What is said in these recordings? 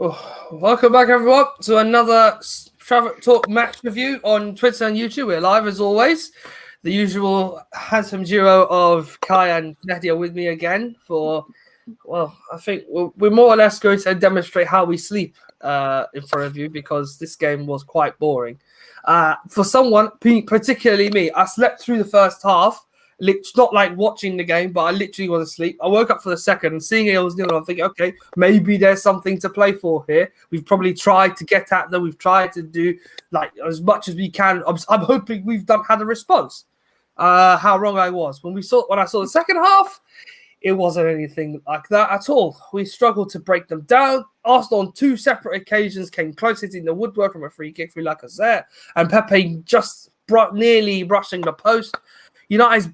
Oh, welcome back, everyone, to another Traffic Talk match review on Twitter and YouTube. We're live as always. The usual handsome duo of Kai and Nettie are with me again for, well, I think we're more or less going to demonstrate how we sleep in front of you because this game was quite boring. For someone, particularly me, I slept through the first half. It's not like watching the game, but I literally was asleep. I woke up for the second and seeing it was nil. I'm thinking, okay, maybe there's something to play for here. We've probably tried to get at them. We've tried to do like as much as we can. I'm hoping we've had a response. How wrong I was when I saw the second half. It wasn't anything like that at all. We struggled to break them down. Arsenal on two separate occasions came close hitting the woodwork from a free kick through Lacazette, and Pepe just nearly brushing the post. United's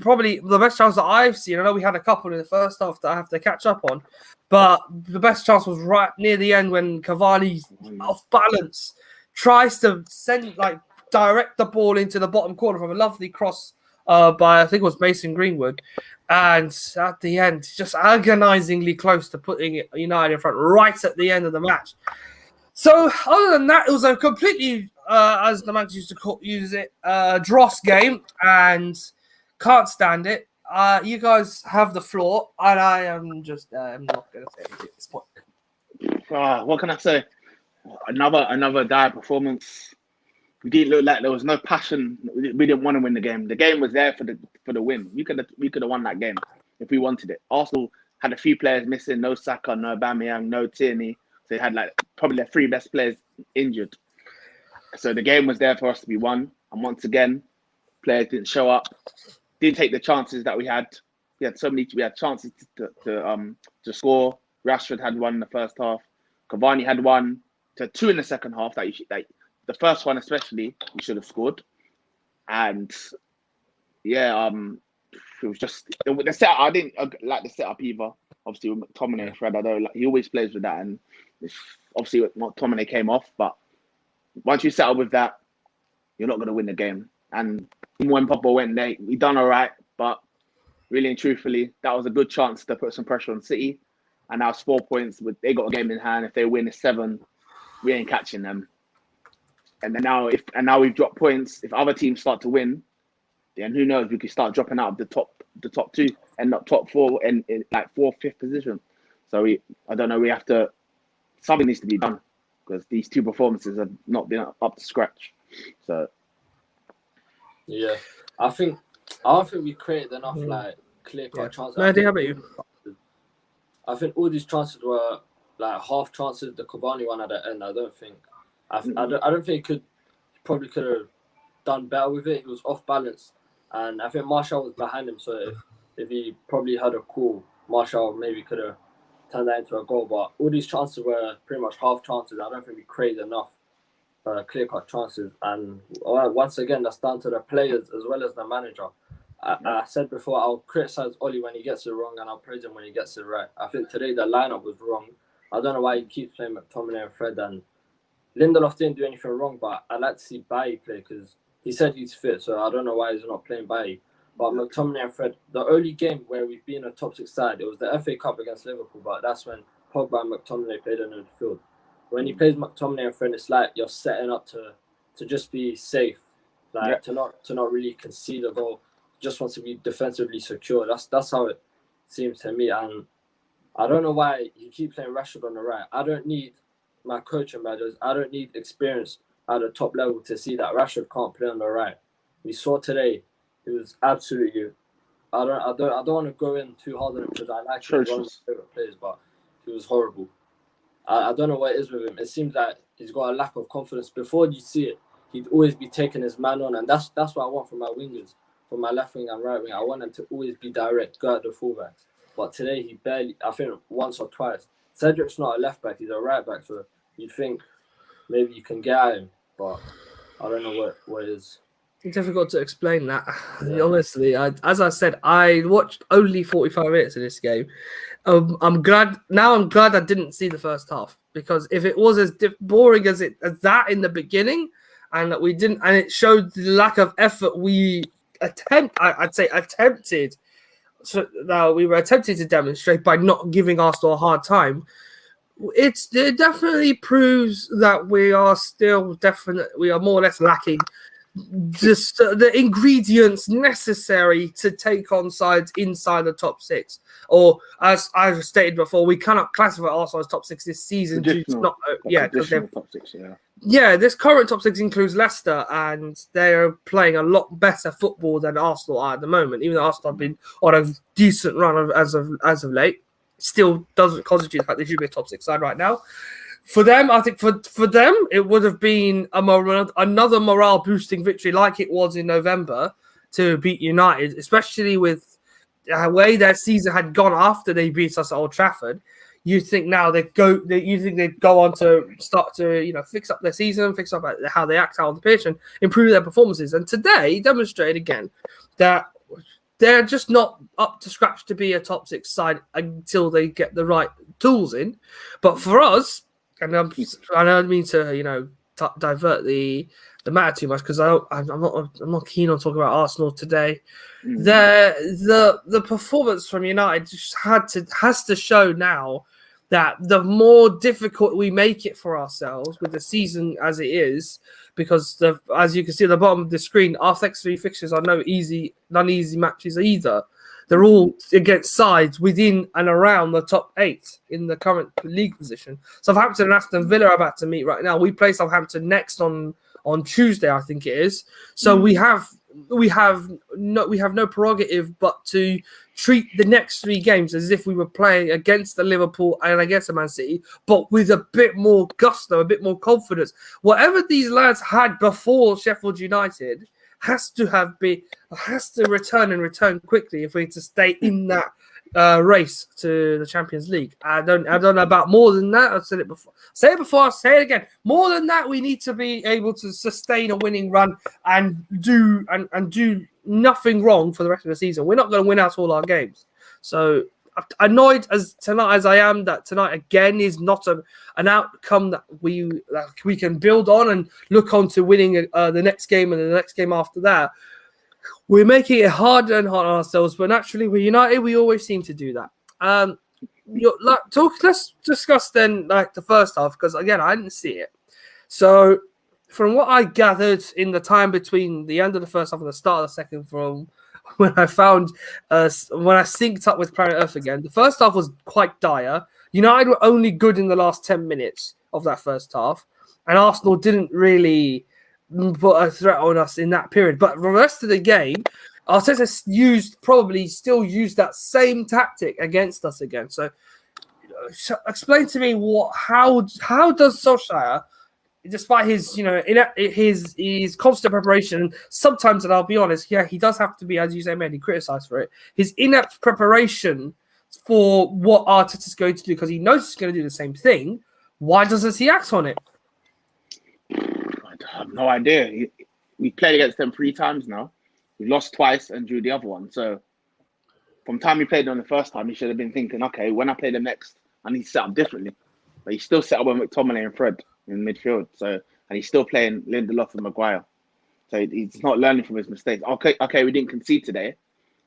probably the best chance that I've seen. I know we had a couple in the first half that I have to catch up on, but the best chance was right near the end when Cavani, off balance, tries to direct the ball into the bottom corner from a lovely cross by I think it was Mason Greenwood, and at the end, just agonizingly close to putting United in front right at the end of the match. So other than that, it was a completely, as the managers used to use it, dross game, and can't stand it. You guys have the floor, and I am just I'm not going to say anything at this point. What can I say? Another dire performance. We didn't look like there was no passion. We didn't want to win the game. The game was there for the win. We could have won that game if we wanted it. Arsenal had a few players missing. No Saka, no Aubameyang, no Tierney. They had probably their three best players injured. So the game was there for us to be won. And once again, players didn't show up, didn't take the chances that we had. We had chances to score. Rashford had one in the first half. Cavani had one. To two in the second half. The first one especially, we should have scored. And yeah, it was just the setup. I didn't like the setup either. Obviously, with McTominay and Fred, I know he always plays with that, and obviously McTominay came off. But once you settle with that, you're not going to win the game. And when Pogba went there, we done all right. But really and truthfully, that was a good chance to put some pressure on City. And now it's 4 points. They got a game in hand. If they win, it's 7. We ain't catching them. And then now we've dropped points. If other teams start to win, then who knows? We could start dropping out of the top 2, end up top 4 and in like 4th, 5th position. So I don't know. We have to. Something needs to be done because these two performances have not been up to scratch. So yeah, I don't think we created enough clear-cut chances. No idea about you. I think all these chances were like half chances. The Cavani one at the end, I don't think he probably could have done better with it. He was off balance, and I think Martial was behind him. So if he probably had a call, Martial maybe could have turned that into a goal. But all these chances were pretty much half chances. I don't think we created enough clear-cut chances. And once again, that's down to the players as well as the manager. I said before, I'll criticize Oli when he gets it wrong, and I'll praise him when he gets it right. I think today the lineup was wrong. I don't know why he keeps playing McTominay and Fred, and Lindelof didn't do anything wrong, but I like to see Bailly play because he said he's fit, so I don't know why he's not playing Bailly. But McTominay and Fred, the only game where we've been a top 6 side, it was the FA Cup against Liverpool, but that's when Pogba and McTominay played on the field. When he plays McTominay and Fred, it's like you're setting up to just be safe, to not really concede a goal. Just wants to be defensively secure. That's how it seems to me, and I don't know why he keeps playing Rashford on the right. I don't need my coaching badges. I don't need experience at the top level to see that Rashford can't play on the right. We saw today, it was absolutely. I don't want to go in too hard on him because I like him, one of my favorite players, but he was horrible. I don't know what it is with him. It seems like he's got a lack of confidence. Before you see it, he'd always be taking his man on, and that's what I want from my wingers, from my left wing and right wing. I want them to always be direct, go at the fullbacks. But today he barely. I think once or twice. Cedric's not a left back; he's a right back. So you'd think maybe you can get at him, but I don't know what it is. It's difficult to explain that. Yeah. Honestly, as I said, I watched only 45 minutes of this game. I'm glad I didn't see the first half, because if it was as boring as that in the beginning, and that we didn't, and it showed the lack of effort we attempted. So now we were attempting to demonstrate by not giving Arsenal a hard time. it definitely proves that we are more or less lacking just the ingredients necessary to take on sides inside the top six. Or as I've stated before, we cannot classify Arsenal as top six this season due to not because they're top six. Yeah, this current top six includes Leicester, and they're playing a lot better football than Arsenal are at the moment. Even though Arsenal have been on a decent run as of late, still doesn't constitute the fact they should be a top six side right now. For them, I think for them, it would have been another morale boosting victory like it was in November to beat United, especially with the way their season had gone after they beat us at Old Trafford. You think now they'd go on to start to fix up their season, fix up how they act out on the pitch, and improve their performances. And today demonstrated again that they're just not up to scratch to be a top six side until they get the right tools in. But for us, and I don't mean to divert the matter too much because I'm not keen on talking about Arsenal today. The performance from United just has to show now that the more difficult we make it for ourselves with the season as it is, because as you can see at the bottom of the screen, our next three fixtures are none easy matches either. They're all against sides within and around the top 8 in the current league position. Southampton and Aston Villa are about to meet right now. We play Southampton next on Tuesday, I think it is. So we have no prerogative but to treat the next 3 games as if we were playing against the Liverpool and against the Man City, but with a bit more gusto, a bit more confidence. Whatever these lads had before Sheffield United has to return quickly if we're to stay in that race to the Champions League. I don't know about more than that. I've said it before. Say it before, I'll say it again. More than that, we need to be able to sustain a winning run and do nothing wrong for the rest of the season. We're not going to win out all our games. So annoyed as I am that tonight again is not an outcome that we can build on and look on to winning the next game and the next game after that. We're making it harder and harder on ourselves, but naturally, we're United. We always seem to do that. Let's discuss then the first half, because again, I didn't see it. So, from what I gathered in the time between the end of the first half and the start of the second, from when I synced up with Planet Earth again, the first half was quite dire. United were only good in the last 10 minutes of that first half, and Arsenal didn't really put a threat on us in that period. But the rest of the game, Arteta probably still used that same tactic against us again. So explain to me how does Solskjaer, despite his his constant preparation, sometimes, and I'll be honest, he does have to be, as you say, mainly criticized for it, his inept preparation for what Arteta's going to do, because he knows he's going to do the same thing. Why doesn't he act on it? I have no idea. We played against them 3 times now. We lost twice and drew the other one. So from the time we played them the first time, he should have been thinking, okay, when I play them next, I need to set up differently. But he still set up with McTominay and Fred in midfield. So, and he's still playing Lindelof and Maguire. So he's not learning from his mistakes. Okay, we didn't concede today,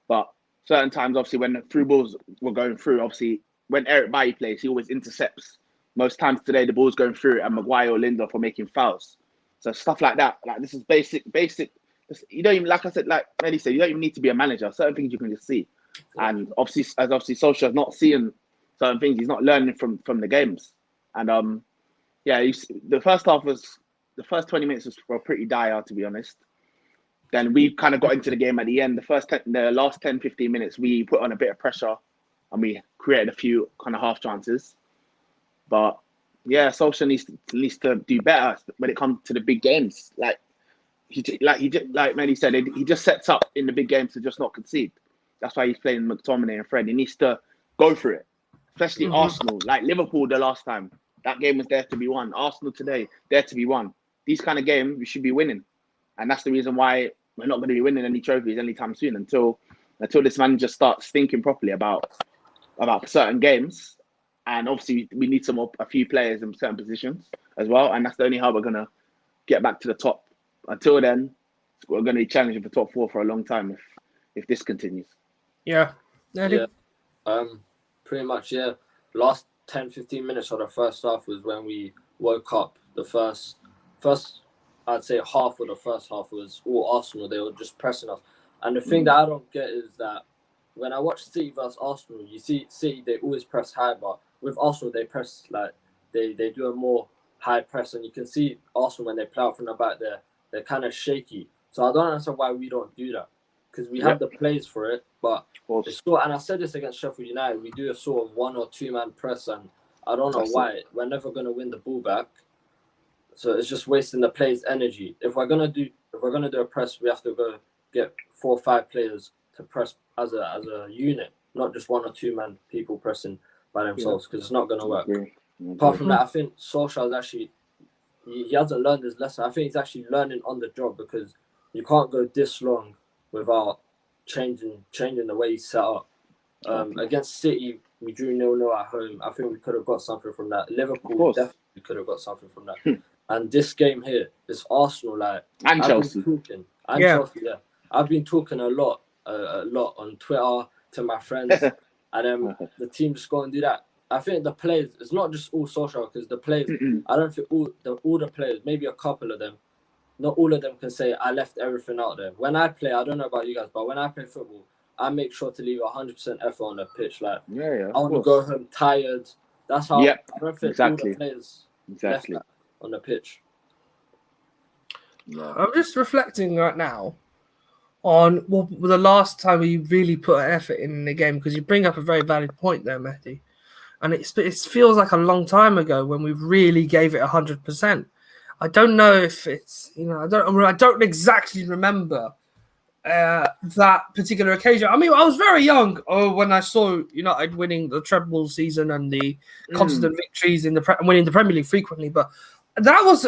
but certain times, obviously, when the through balls were going through, obviously, when Eric Bailly plays, he always intercepts. Most times today, the ball's going through and Maguire or Lindelof are making fouls. So stuff like that. Like, this is basic. You don't even, like I said, like Eddie said, you don't even need to be a manager. Certain things you can just see. And obviously Solskjaer's not seeing certain things. He's not learning from the games. And the first half the first 20 minutes were pretty dire, to be honest. Then we kind of got into the game at the end. The last 10, 15 minutes, we put on a bit of pressure and we created a few kind of half chances. But yeah, Solskjaer needs to do better when it comes to the big games. Like Manny said, he just sets up in the big games to just not concede. That's why he's playing McTominay and Fred. He needs to go for it, especially Arsenal. Like Liverpool the last time, that game was there to be won. Arsenal today, there to be won. These kind of games, we should be winning. And that's the reason why we're not going to be winning any trophies anytime soon until this manager starts thinking properly about certain games. And obviously, we need a few players in certain positions as well. And that's the only how we're going to get back to the top. Until then, we're going to be challenging for top 4 for a long time if this continues. Yeah. Yeah. Pretty much, yeah. Last 10, 15 minutes of the first half was when we woke up. The first, I'd say half of the first half was all Arsenal. They were just pressing us. And the thing that I don't get is that when I watch City versus Arsenal, you see City, they always press high, but with Arsenal, they press like they do a more high press, and you can see Arsenal when they play out from the back, they're kind of shaky. So I don't understand why we don't do that, because we have the plays for it. But it's and I said this against Sheffield United, we do a sort of 1 or 2 man press, and I don't know why. We're never going to win the ball back, so it's just wasting the players' energy. If we're gonna do a press, we have to go get 4 or 5 players to press as a unit, not just 1 or 2 man people pressing by themselves, because it's not going to work. Apart from that, I think Solskjaer is actually he hasn't learned his lesson. I think he's actually learning on the job, because you can't go this long without changing the way he's set up. Against City, we drew 0-0 at home. I think we could have got something from that. Liverpool definitely could have got something from that. And this game here, this Arsenal, and Chelsea, Chelsea, yeah. I've been talking a lot on Twitter to my friends, and the team just go and do that. I think the players, it's not just all Solskjaer, because the players, I don't think all the players, maybe a couple of them, not all of them can say, I left everything out there. When I play, I don't know about you guys, but when I play football, I make sure to leave 100% effort on the pitch. Like, I want to go home tired. That's how I don't think all the players left that on the pitch. Yeah. I'm just reflecting right now on the last time we really put an effort in the game, because you bring up a very valid point there, Mehdi. And it feels like a long time ago when we really gave it 100%. I don't know if it's, I don't exactly remember that particular occasion. I mean, I was very young when I saw United winning the treble season and the constant victories in winning the Premier League frequently, but there's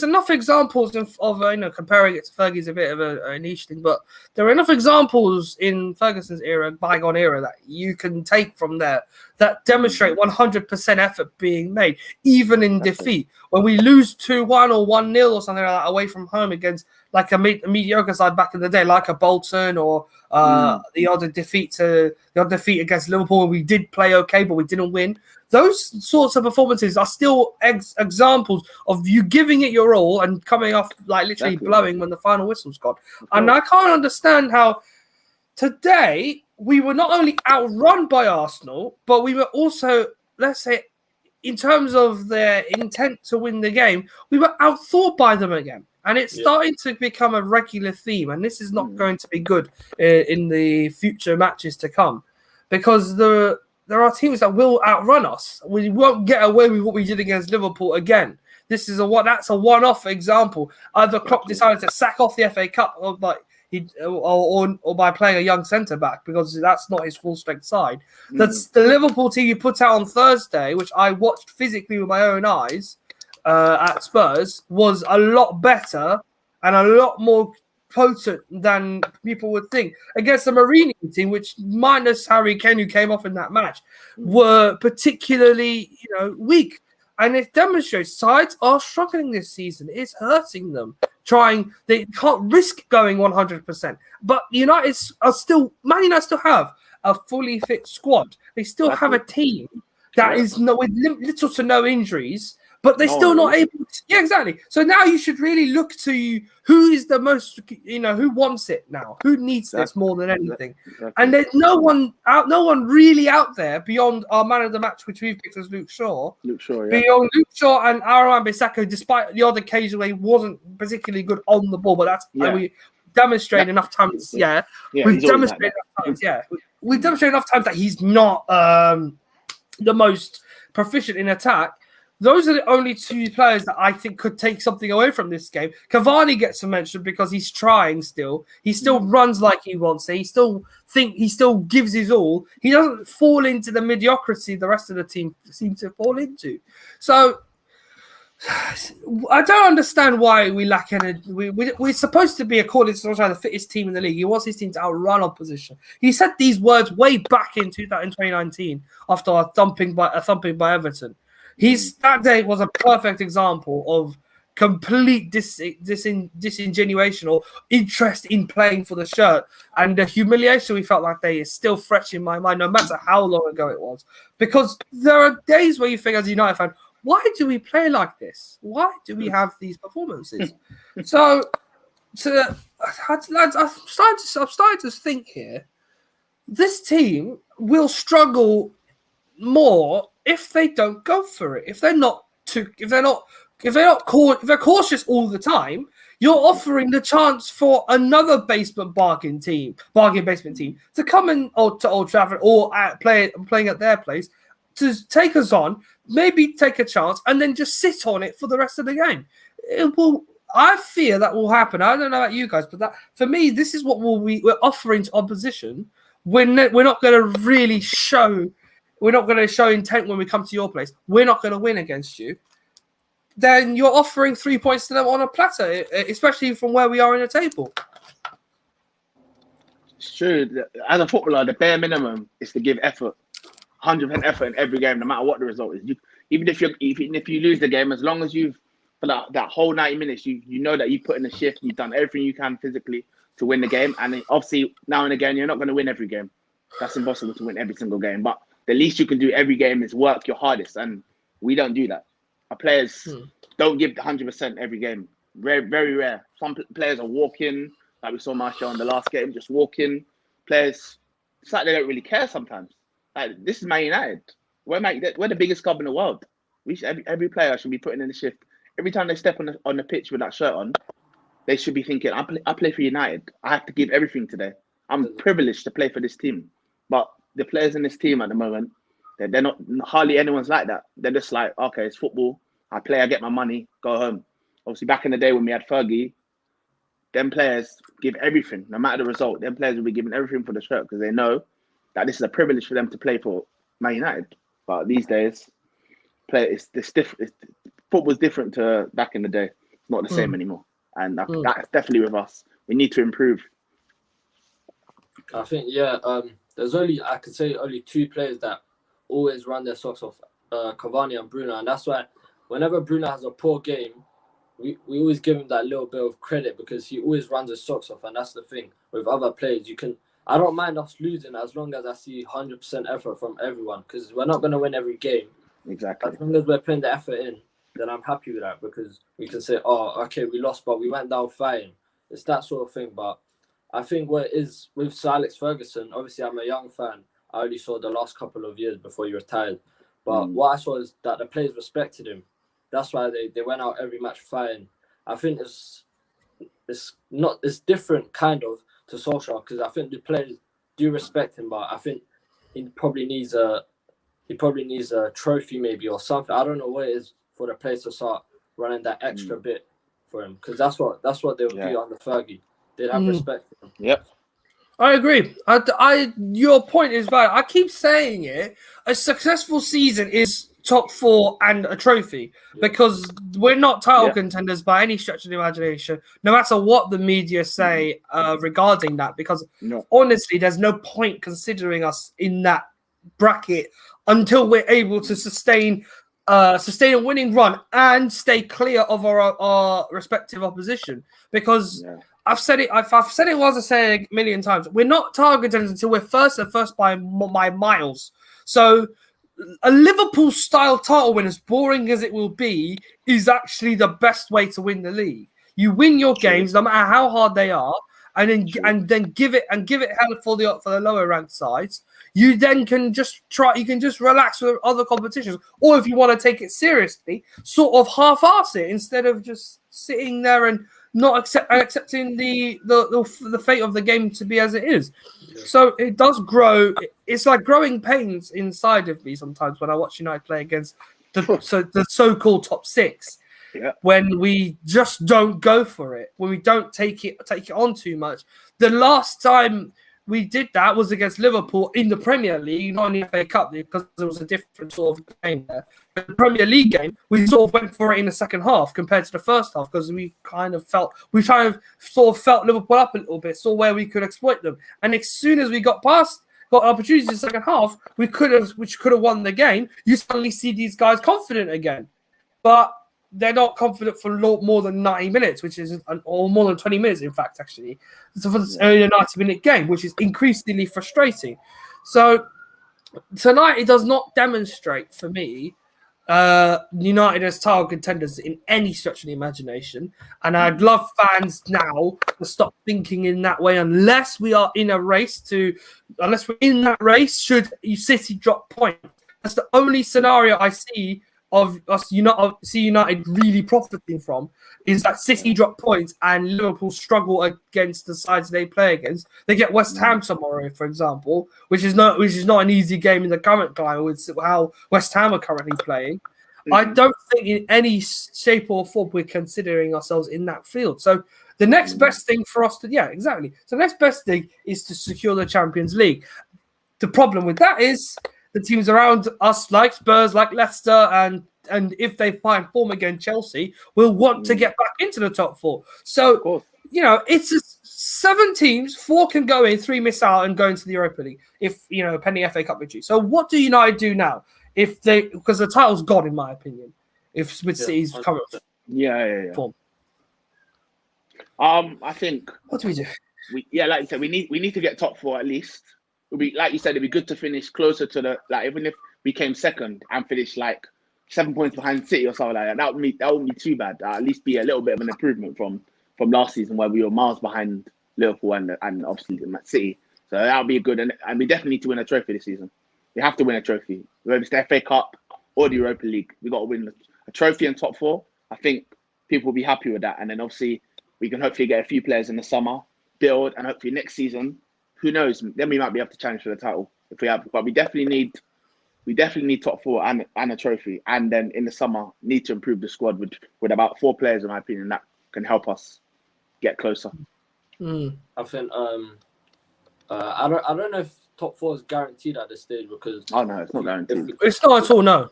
enough examples of comparing it to Fergie's a bit of a niche thing, but there are enough examples in Ferguson's era, bygone era, that you can take from there that demonstrate 100% effort being made, even in defeat. When we lose 2-1 or 1-0 or something like that away from home against like a mediocre side back in the day, like a Bolton, or the other defeat against Liverpool, we did play okay, but we didn't win. Those sorts of performances are still examples of you giving it your all and coming off like literally blowing when the final whistle's gone. And I can't understand how today we were not only outrun by Arsenal, but we were also, let's say, in terms of their intent to win the game, we were outthought by them again. And it's starting to become a regular theme. And this is not going to be good in the future matches to come, because there are teams that will outrun us. We won't get away with what we did against Liverpool again. That's a one-off example. Either Klopp decided to sack off the FA Cup, or by playing a young centre back, because that's not his full strength side. That's the Liverpool team you put out on Thursday, which I watched physically with my own eyes at Spurs, was a lot better and a lot more potent than people would think. Against the Mourinho team, which minus Harry Kane, who came off in that match, were particularly weak. And it demonstrates sides are struggling this season. It's hurting them. They can't risk going 100%. But Man United still have a fully fit squad. They still have a team that is with little to no injuries, but they're still not able to. Yeah, exactly. So now you should really look to who is the most, who wants it now, who needs this more than anything. Exactly. And there's no one really out there beyond our man of the match, which we've picked as Luke Shaw. Beyond Luke Shaw and Aaron Bissaka, despite the odd occasion where he wasn't particularly good on the ball, but that's we demonstrated enough times. We've demonstrated enough times. We've demonstrated enough times that he's not the most proficient in attack. Those are the only 2 players that I think could take something away from this game. Cavani gets some mention because he's trying still. He still runs like he wants to. He still gives his all. He doesn't fall into the mediocrity the rest of the team seem to fall into. So I don't understand why we lack energy. We're supposed to be, according to Solskjaer, the fittest team in the league. He wants his team to outrun opposition. He said these words way back in 2019 after a thumping by Everton. That day was a perfect example of complete disingenuation or interest in playing for the shirt. And the humiliation we felt that day is still fresh in my mind, no matter how long ago it was. Because there are days where you think as a United fan, why do we play like this? Why do we have these performances? So I'm starting to think here, this team will struggle more if they don't go for it. If they're cautious all the time, you're offering the chance for another bargain basement team to come in to Old Trafford or playing at their place to take us on, maybe take a chance, and then just sit on it for the rest of the game. I fear that will happen. I don't know about you guys, but that for me, this is what we're offering to opposition. We're not going to really show. We're not going to show intent when we come to your place. We're not going to win against you. Then you're offering 3 points to them on a platter, especially from where we are in the table. It's true. As a footballer, the bare minimum is to give effort, 100% effort in every game, no matter what the result is. Even if you lose the game, as long as for that whole 90 minutes, you know that you put in a shift, you've done everything you can physically to win the game. And then obviously, now and again, you're not going to win every game. That's impossible to win every single game. But the least you can do every game is work your hardest. And we don't do that. Our players don't give 100% every game. Very, very rare. Some players are walking, like we saw Martial in the last game, just walking. Players, it's like they don't really care sometimes. Like, this is Man United. We're the biggest club in the world. Every player should be putting in the shift. Every time they step on the pitch with that shirt on, they should be thinking, I play for United. I have to give everything today. I'm privileged to play for this team. But the players in this team at the moment, they're not, hardly anyone's like that. They're just like, okay, it's football. I play, I get my money, go home. Obviously, back in the day when we had Fergie, them players give everything, no matter the result. Them players will be giving everything for the shirt because they know that this is a privilege for them to play for Man United. But these days, football's different to back in the day. It's not the same anymore. And that's definitely with us. We need to improve. I think, there's I could say only two players that always run their socks off, Cavani and Bruno. And that's why whenever Bruno has a poor game, we always give him that little bit of credit because he always runs his socks off. And that's the thing. With other players, I don't mind us losing as long as I see 100% effort from everyone because we're not going to win every game. Exactly. As long as we're putting the effort in, then I'm happy with that because we can say, oh, okay, we lost, but we went down fighting. It's that sort of thing. But I think what it is with Sir Alex Ferguson, obviously I'm a young fan. I only saw the last couple of years before he retired. But what I saw is that the players respected him. That's why they went out every match fighting. I think it's different kind of to Solskjaer because I think the players do respect him, but I think he probably needs a trophy maybe or something. I don't know what it is for the players to start running that extra bit for him because that's what they'll do under Fergie. They'd have respect for him. Yep. I agree. Your point is valid. I keep saying it. A successful season is top 4 and a trophy because we're not title contenders by any stretch of the imagination, no matter what the media say regarding that. Because honestly, there's no point considering us in that bracket until we're able to sustain a winning run and stay clear of our respective opposition. Because I've said it once, I say it a million times. We're not targeted until we're first by miles. So a Liverpool-style title win, as boring as it will be, is actually the best way to win the league. You win your games, no matter how hard they are, and then give it hell for the lower ranked sides. You then can just relax with other competitions, or if you want to take it seriously, sort of half-arse it instead of just sitting there and not accepting the fate of the game to be as it is. So it does grow. It's like growing pains inside of me sometimes when I watch United play against the so-called top 6. Yeah. When we just don't go for it, when we don't take it on too much. The last time we did that was against Liverpool in the Premier League, not in the FA Cup, because there was a different sort of game there. But the Premier League game, we sort of went for it in the second half compared to the first half because we kind of felt Liverpool up a little bit, saw where we could exploit them. And as soon as we got opportunities in the second half, which could have won the game, you suddenly see these guys confident again. But they're not confident for more than 90 minutes, which is, or more than 20 minutes, in fact, actually. So for this only a 90-minute game, which is increasingly frustrating. So tonight, it does not demonstrate for me United as title contenders in any stretch of the imagination. And I'd love fans now to stop thinking in that way unless we're in that race, should City drop points. That's the only scenario I see of us United really profiting from, is that City drop points and Liverpool struggle against the sides they play against. They get West Ham tomorrow, for example, which is not an easy game in the current climate with how West Ham are currently playing. I don't think in any shape or form we're considering ourselves in that field. So the next best thing for us So the next best thing is to secure the Champions League. The problem with that is the teams around us, like Spurs, like Leicester, and if they find form against Chelsea, will want to get back into the top 4. So, it's just 7 teams, 4 can go in, 3 miss out and go into the Europa League, if, pending FA Cup victory. So what do United do now? Because the title's gone, in my opinion, with City's current form. I think. What do we do? Like you said, we need to get top 4 at least. It'd be, like you said, it'd be good to finish closer to the, like, even if we came second and finished like 7 points behind City or something like that, that wouldn't be too bad. At least be a little bit of an improvement from last season, where we were miles behind Liverpool and obviously Man City. So that would be good, and we definitely need to win a trophy this season. We have to win a trophy, whether it's the FA Cup or the Europa League. We got to win a trophy and top 4. I think people will be happy with that, and then obviously we can hopefully get a few players in the summer, build, and hopefully next season, who knows? Then we might be able to challenge for the title if we have. But we definitely need top 4 and a trophy. And then in the summer, need to improve the squad with about 4 players, in my opinion, that can help us get closer. I think I don't know if top 4 is guaranteed at this stage, because no, it's not guaranteed. It's not at all. No.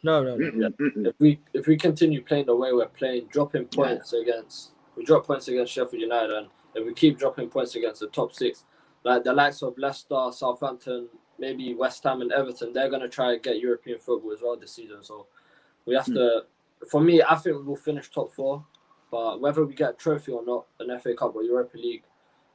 If we continue playing the way we're playing, dropping points against Sheffield United, and if we keep dropping points against the top 6. Like the likes of Leicester, Southampton, maybe West Ham and Everton, they're going to try to get European football as well this season. So we have to, for me, I think we'll finish top 4. But whether we get a trophy or not, an FA Cup or Europa League,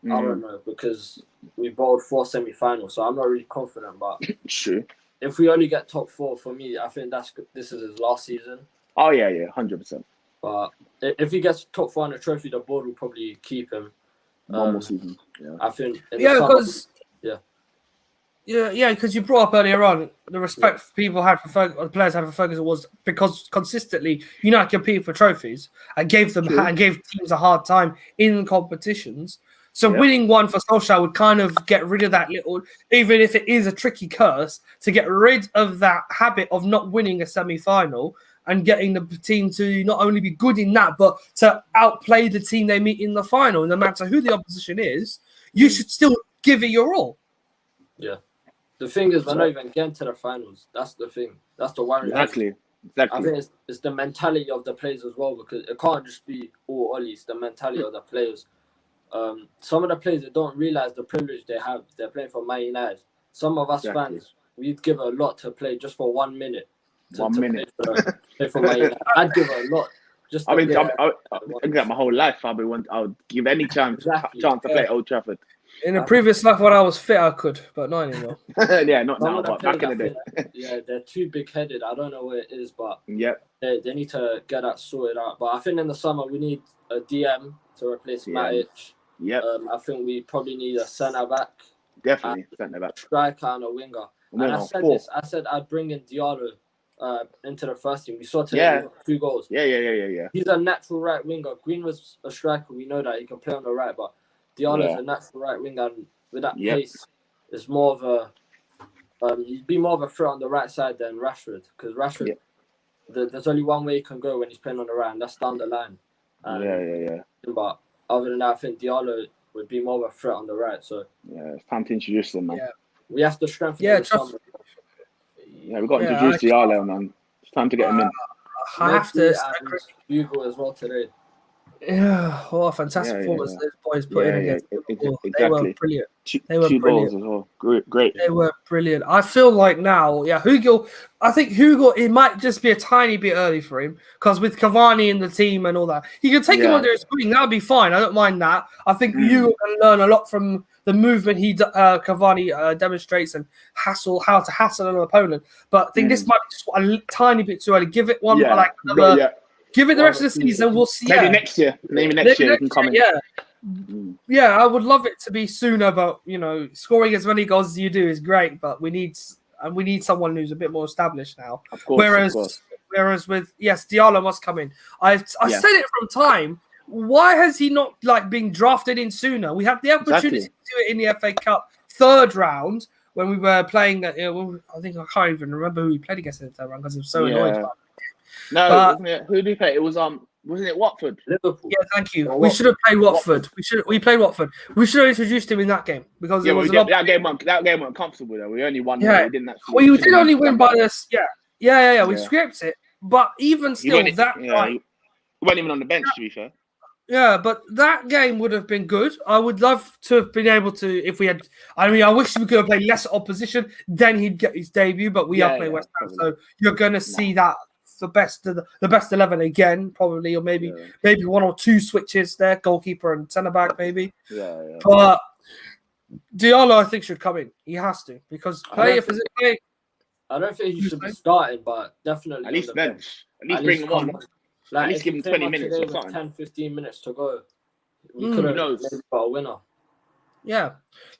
I don't know, because we bowled 4 semi-finals. So I'm not really confident. But sure, if we only get top 4, for me, I think this is his last season. Oh, yeah, 100%. But if he gets top 4 and a trophy, the board will probably keep him. One more season. Yeah. I think. Because you brought up earlier on the respect people had for the players had for Ferguson was because consistently United competed for trophies and gave teams a hard time in competitions. So winning one for Solskjaer would kind of get rid of that little, even if it is a tricky curse, to get rid of that habit of not winning a semi-final and getting the team to not only be good in that, but to outplay the team they meet in the final. No matter who the opposition is, you should still give it your all. Yeah. The thing is, we're not even getting to the finals. That's the thing. That's the worry. Exactly. I think it's the mentality of the players as well, because it can't just be all Ollie. It's the mentality of the players. Some of the players, they don't realise the privilege they have. They're playing for Man United. Some of us fans, we'd give a lot to play just for 1 minute. Play for Man United. I'd give a lot. Just I get my whole life. I would give any chance to play at Old Trafford. In a previous life, when I was fit, I could, but not anymore. Not now, but back in the day. They're too big-headed. I don't know what it is, but they need to get that sorted out. But I think in the summer, we need a DM to replace Matic. I think we probably need a centre-back. Definitely, centre-back. Striker and a winger. And I said I'd bring in Diallo into the first team. We saw today 2 goals. Yeah. He's a natural right winger. Green was a striker. We know that he can play on the right, but Diallo's a natural right winger, and with that pace, it's more of a he'd be more of a threat on the right side than Rashford, because Rashford, there's only one way he can go when he's playing on the right, and that's down the line. But other than that, I think Diallo would be more of a threat on the right. So it's time to introduce them, man. We have to strengthen. We've got to introduce Diallo, man. It's time to get him in. I have to Hugo as well today. Yeah, what a fantastic Yeah, performance yeah. those boys put in against Liverpool. They were Exactly. brilliant. Two, They were two brilliant. goals as well. Great. They were brilliant. I feel like now, Hugo. I think Hugo. It might just be a tiny bit early for him because with Cavani in the team and all that, he can take him Yeah. under his wing. That'll be fine. I don't mind that. I think Mm. Hugo can learn a lot from the movement Cavani demonstrates and how to hassle an opponent. But I think this might be just a tiny bit too early. Give it one Yeah. like Not another, yet. give it the rest of the season. We'll see. Maybe Yeah. next year. Maybe Maybe next year he can come in. yeah. Mm. Yeah, I would love it to be sooner, but scoring as many goals as you do is great, but we need someone who's a bit more established now. Of course. Whereas with Diallo must come in. I Yeah. said it from time. Why has he not been drafted in sooner? We had the opportunity to do it in the FA Cup third round when we were playing. I think I can't even remember who we played against in the third round because I'm so annoyed. No, But- wasn't it? Who did we play? It was wasn't it Watford? Liverpool. Yeah, thank you. Or We should have played Watford. Watford. We played Watford. We should have introduced him in that game because Yeah, there was we a lot. did, that game weren't comfortable though. We only won. Yeah. We didn't actually. We did only win by this. Yeah. We Yeah. scripted it, but even You still, weren't, that yeah, night, you weren't even on the bench to be fair. yeah, but that game would have been good. I would love to have been able to if we had. I mean, I wish we could have played less opposition. Then he'd get his debut. But we are playing West Ham, so you're going to see that the best 11 again, probably, or maybe one or two switches there, goalkeeper and centre back, maybe. Yeah. But Diallo, I think, should come in. He has to because I don't think he should be starting, but definitely At least on the bench. At least bring him on. Like, At least if give he him came 20 on minutes today or with something. 10, 15 minutes to go. We Mm. could Who have knows? maybe got a winner. Yeah.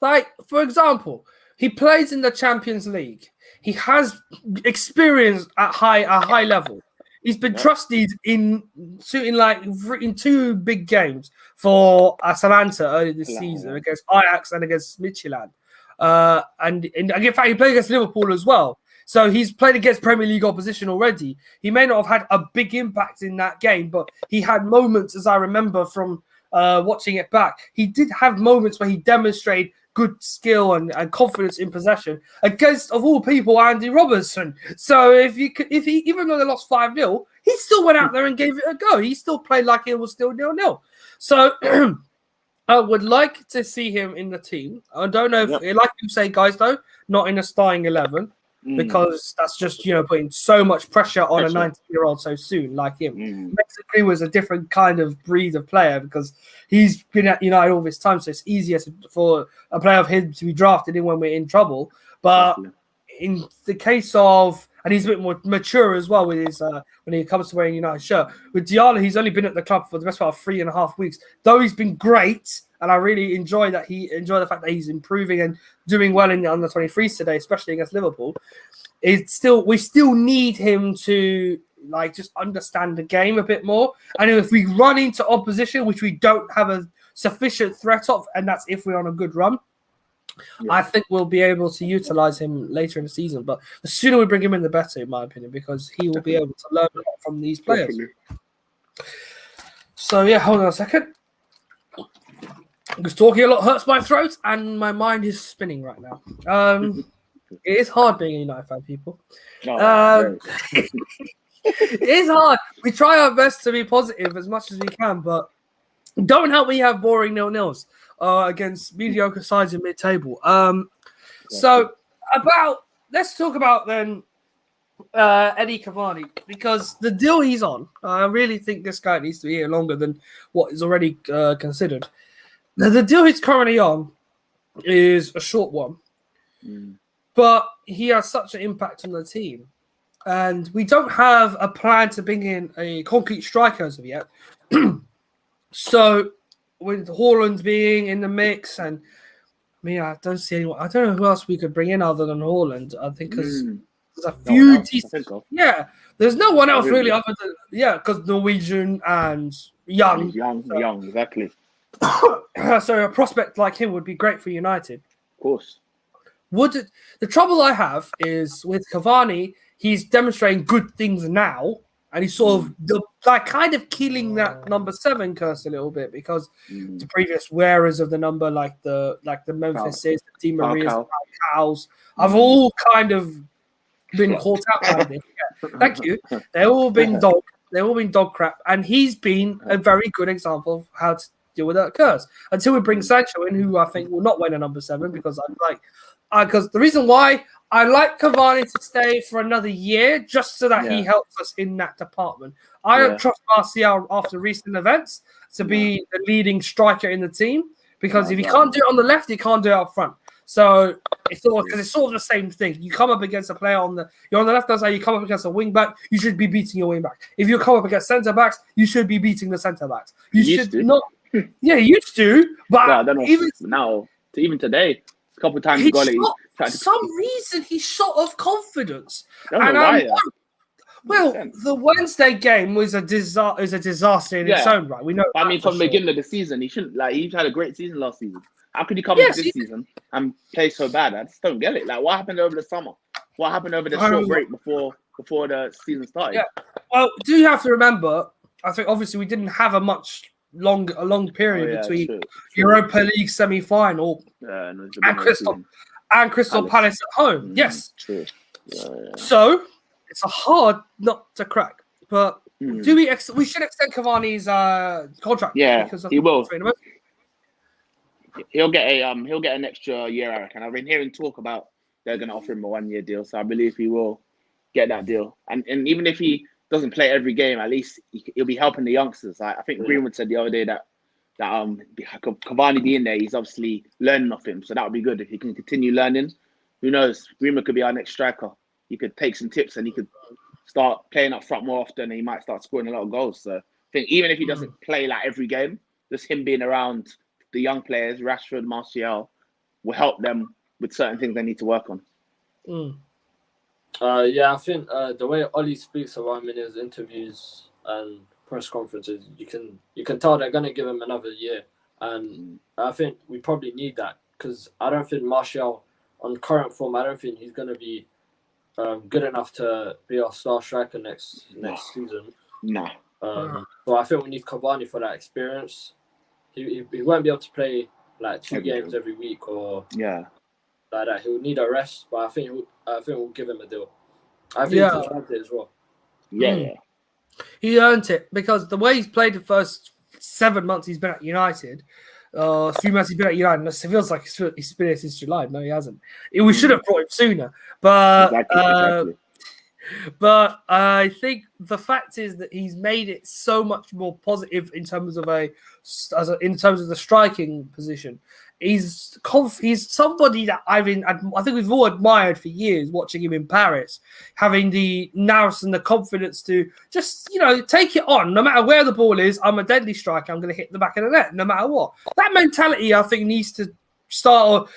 Like, for example, he plays in the Champions League. He has experience at a high level. He's been trusted in two big games for Atalanta earlier this season against Ajax and against Midtjylland. And in fact, he played against Liverpool as well. So he's played against Premier League opposition already. He may not have had a big impact in that game, but he had moments, as I remember from watching it back. He did have moments where he demonstrated good skill and confidence in possession against, of all people, Andy Robertson. So if he even though they lost 5-0, he still went out there and gave it a go. He still played like it was still 0-0. So I would like to see him in the team. I don't know if, like you say, guys, though, not in a starting 11. Because that's just putting so much pressure on a 19-year-old so soon, like him. Basically, was a different kind of breed of player because he's been at United all this time, so it's easier for a player of him to be drafted in when we're in trouble. But in the case of, and he's a bit more mature as well with his when he comes to wearing a United shirt. With Diallo, he's only been at the club for the best part of 3.5 weeks. Though he's been great, and I really enjoy the fact that he's improving and doing well in the under-23s today, especially against Liverpool. We still need him to just understand the game a bit more. And if we run into opposition, which we don't have a sufficient threat of, and that's if we're on a good run, I think we'll be able to utilize him later in the season. But the sooner we bring him in, the better, in my opinion, because he will be able to learn a lot from these players. Definitely. So, hold on a second. Because talking a lot hurts my throat and my mind is spinning right now. It is hard being a United fan, people. It is hard. We try our best to be positive as much as we can, but don't help me have boring 0-0s against mediocre sides in mid-table. So let's talk about then Eddie Cavani, because the deal he's on, I really think this guy needs to be here longer than what is already considered. The deal he's currently on is a short one, but he has such an impact on the team. And we don't have a plan to bring in a concrete striker as of yet. So with Haaland being in the mix, and I don't see anyone. I don't know who else we could bring in other than Haaland. I think because there's a few decent. Yeah, there's no one else really other than because Norwegian and young, exactly. So a prospect like him would be great for United. Of course. The trouble I have is with Cavani, he's demonstrating good things now, and he's sort of kind of killing that number 7 curse a little bit because the previous wearers of the number, like the Memphises, the Di Marias, the Falcaos, have all kind of been caught out by this. Yeah. Thank you. They've all been dogged. They've all been dog crap, and he's been a very good example of how to deal with that curse. Until we bring Sancho in, who I think will not win a number 7 because because the reason why I like Cavani to stay for another year just so that he helps us in that department. I don't trust Martial after recent events to be the leading striker in the team because if he can't do it on the left, he can't do it up front. So it's sort of the same thing. You come up against a player you're on the left hand side, you come up against a wing back, you should be beating your wing back. If you come up against centre backs, you should be beating the centre backs. You should not. Yeah, he used to, but I don't know even now, even today, a couple of times he got it. For some reason, he's shot of confidence. I don't know why. Well, the Wednesday game was a disaster in its own right. We know. I mean, from the beginning of the season, he shouldn't. Like, he had a great season last season. How could he come into this season and play so bad? I just don't get it. Like, what happened over the summer? What happened over the short break before the season started? Yeah. Well, do you have to remember? I think obviously we didn't have a long period between Europa League semi-final and Crystal Palace at home. Yes. True. So it's a hard nut to crack. But we should extend Cavani's contract? Yeah, because he will. He'll get an extra year, I reckon. I've been hearing talk about they're going to offer him a 1-year deal, so I believe he will get that deal. And even if he doesn't play every game, at least he'll be helping the youngsters. I think Greenwood said the other day that Cavani being there, he's obviously learning off him, so that would be good if he can continue learning. Who knows? Greenwood could be our next striker. He could take some tips and he could start playing up front more often, and he might start scoring a lot of goals. So I think even if he doesn't play like every game, just him being around the young players, Rashford, Martial, will help them with certain things they need to work on. I think the way Ollie speaks about him in his interviews and press conferences, you can tell they're going to give him another year, and I think we probably need that because I don't think Martial, on current form, I don't think he's going to be good enough to be our star striker next season. No. So I think we need Cavani for that experience. He won't be able to play like 2 games every week or like that. He'll need a rest, but I think we'll give him a deal. I think he's earned it as well. Yeah. He earned it because the way he's played the first 7 months he's been at United, a few months he's been at United, it feels like he's been here since July. No, he hasn't. We should have brought him sooner. But exactly. But I think the fact is that he's made it so much more positive in terms of the striking position. He's somebody that I think we've all admired for years watching him in Paris, having the nous and the confidence to just take it on no matter where the ball is. I'm a deadly striker. I'm going to hit the back of the net no matter what. That mentality I think needs to start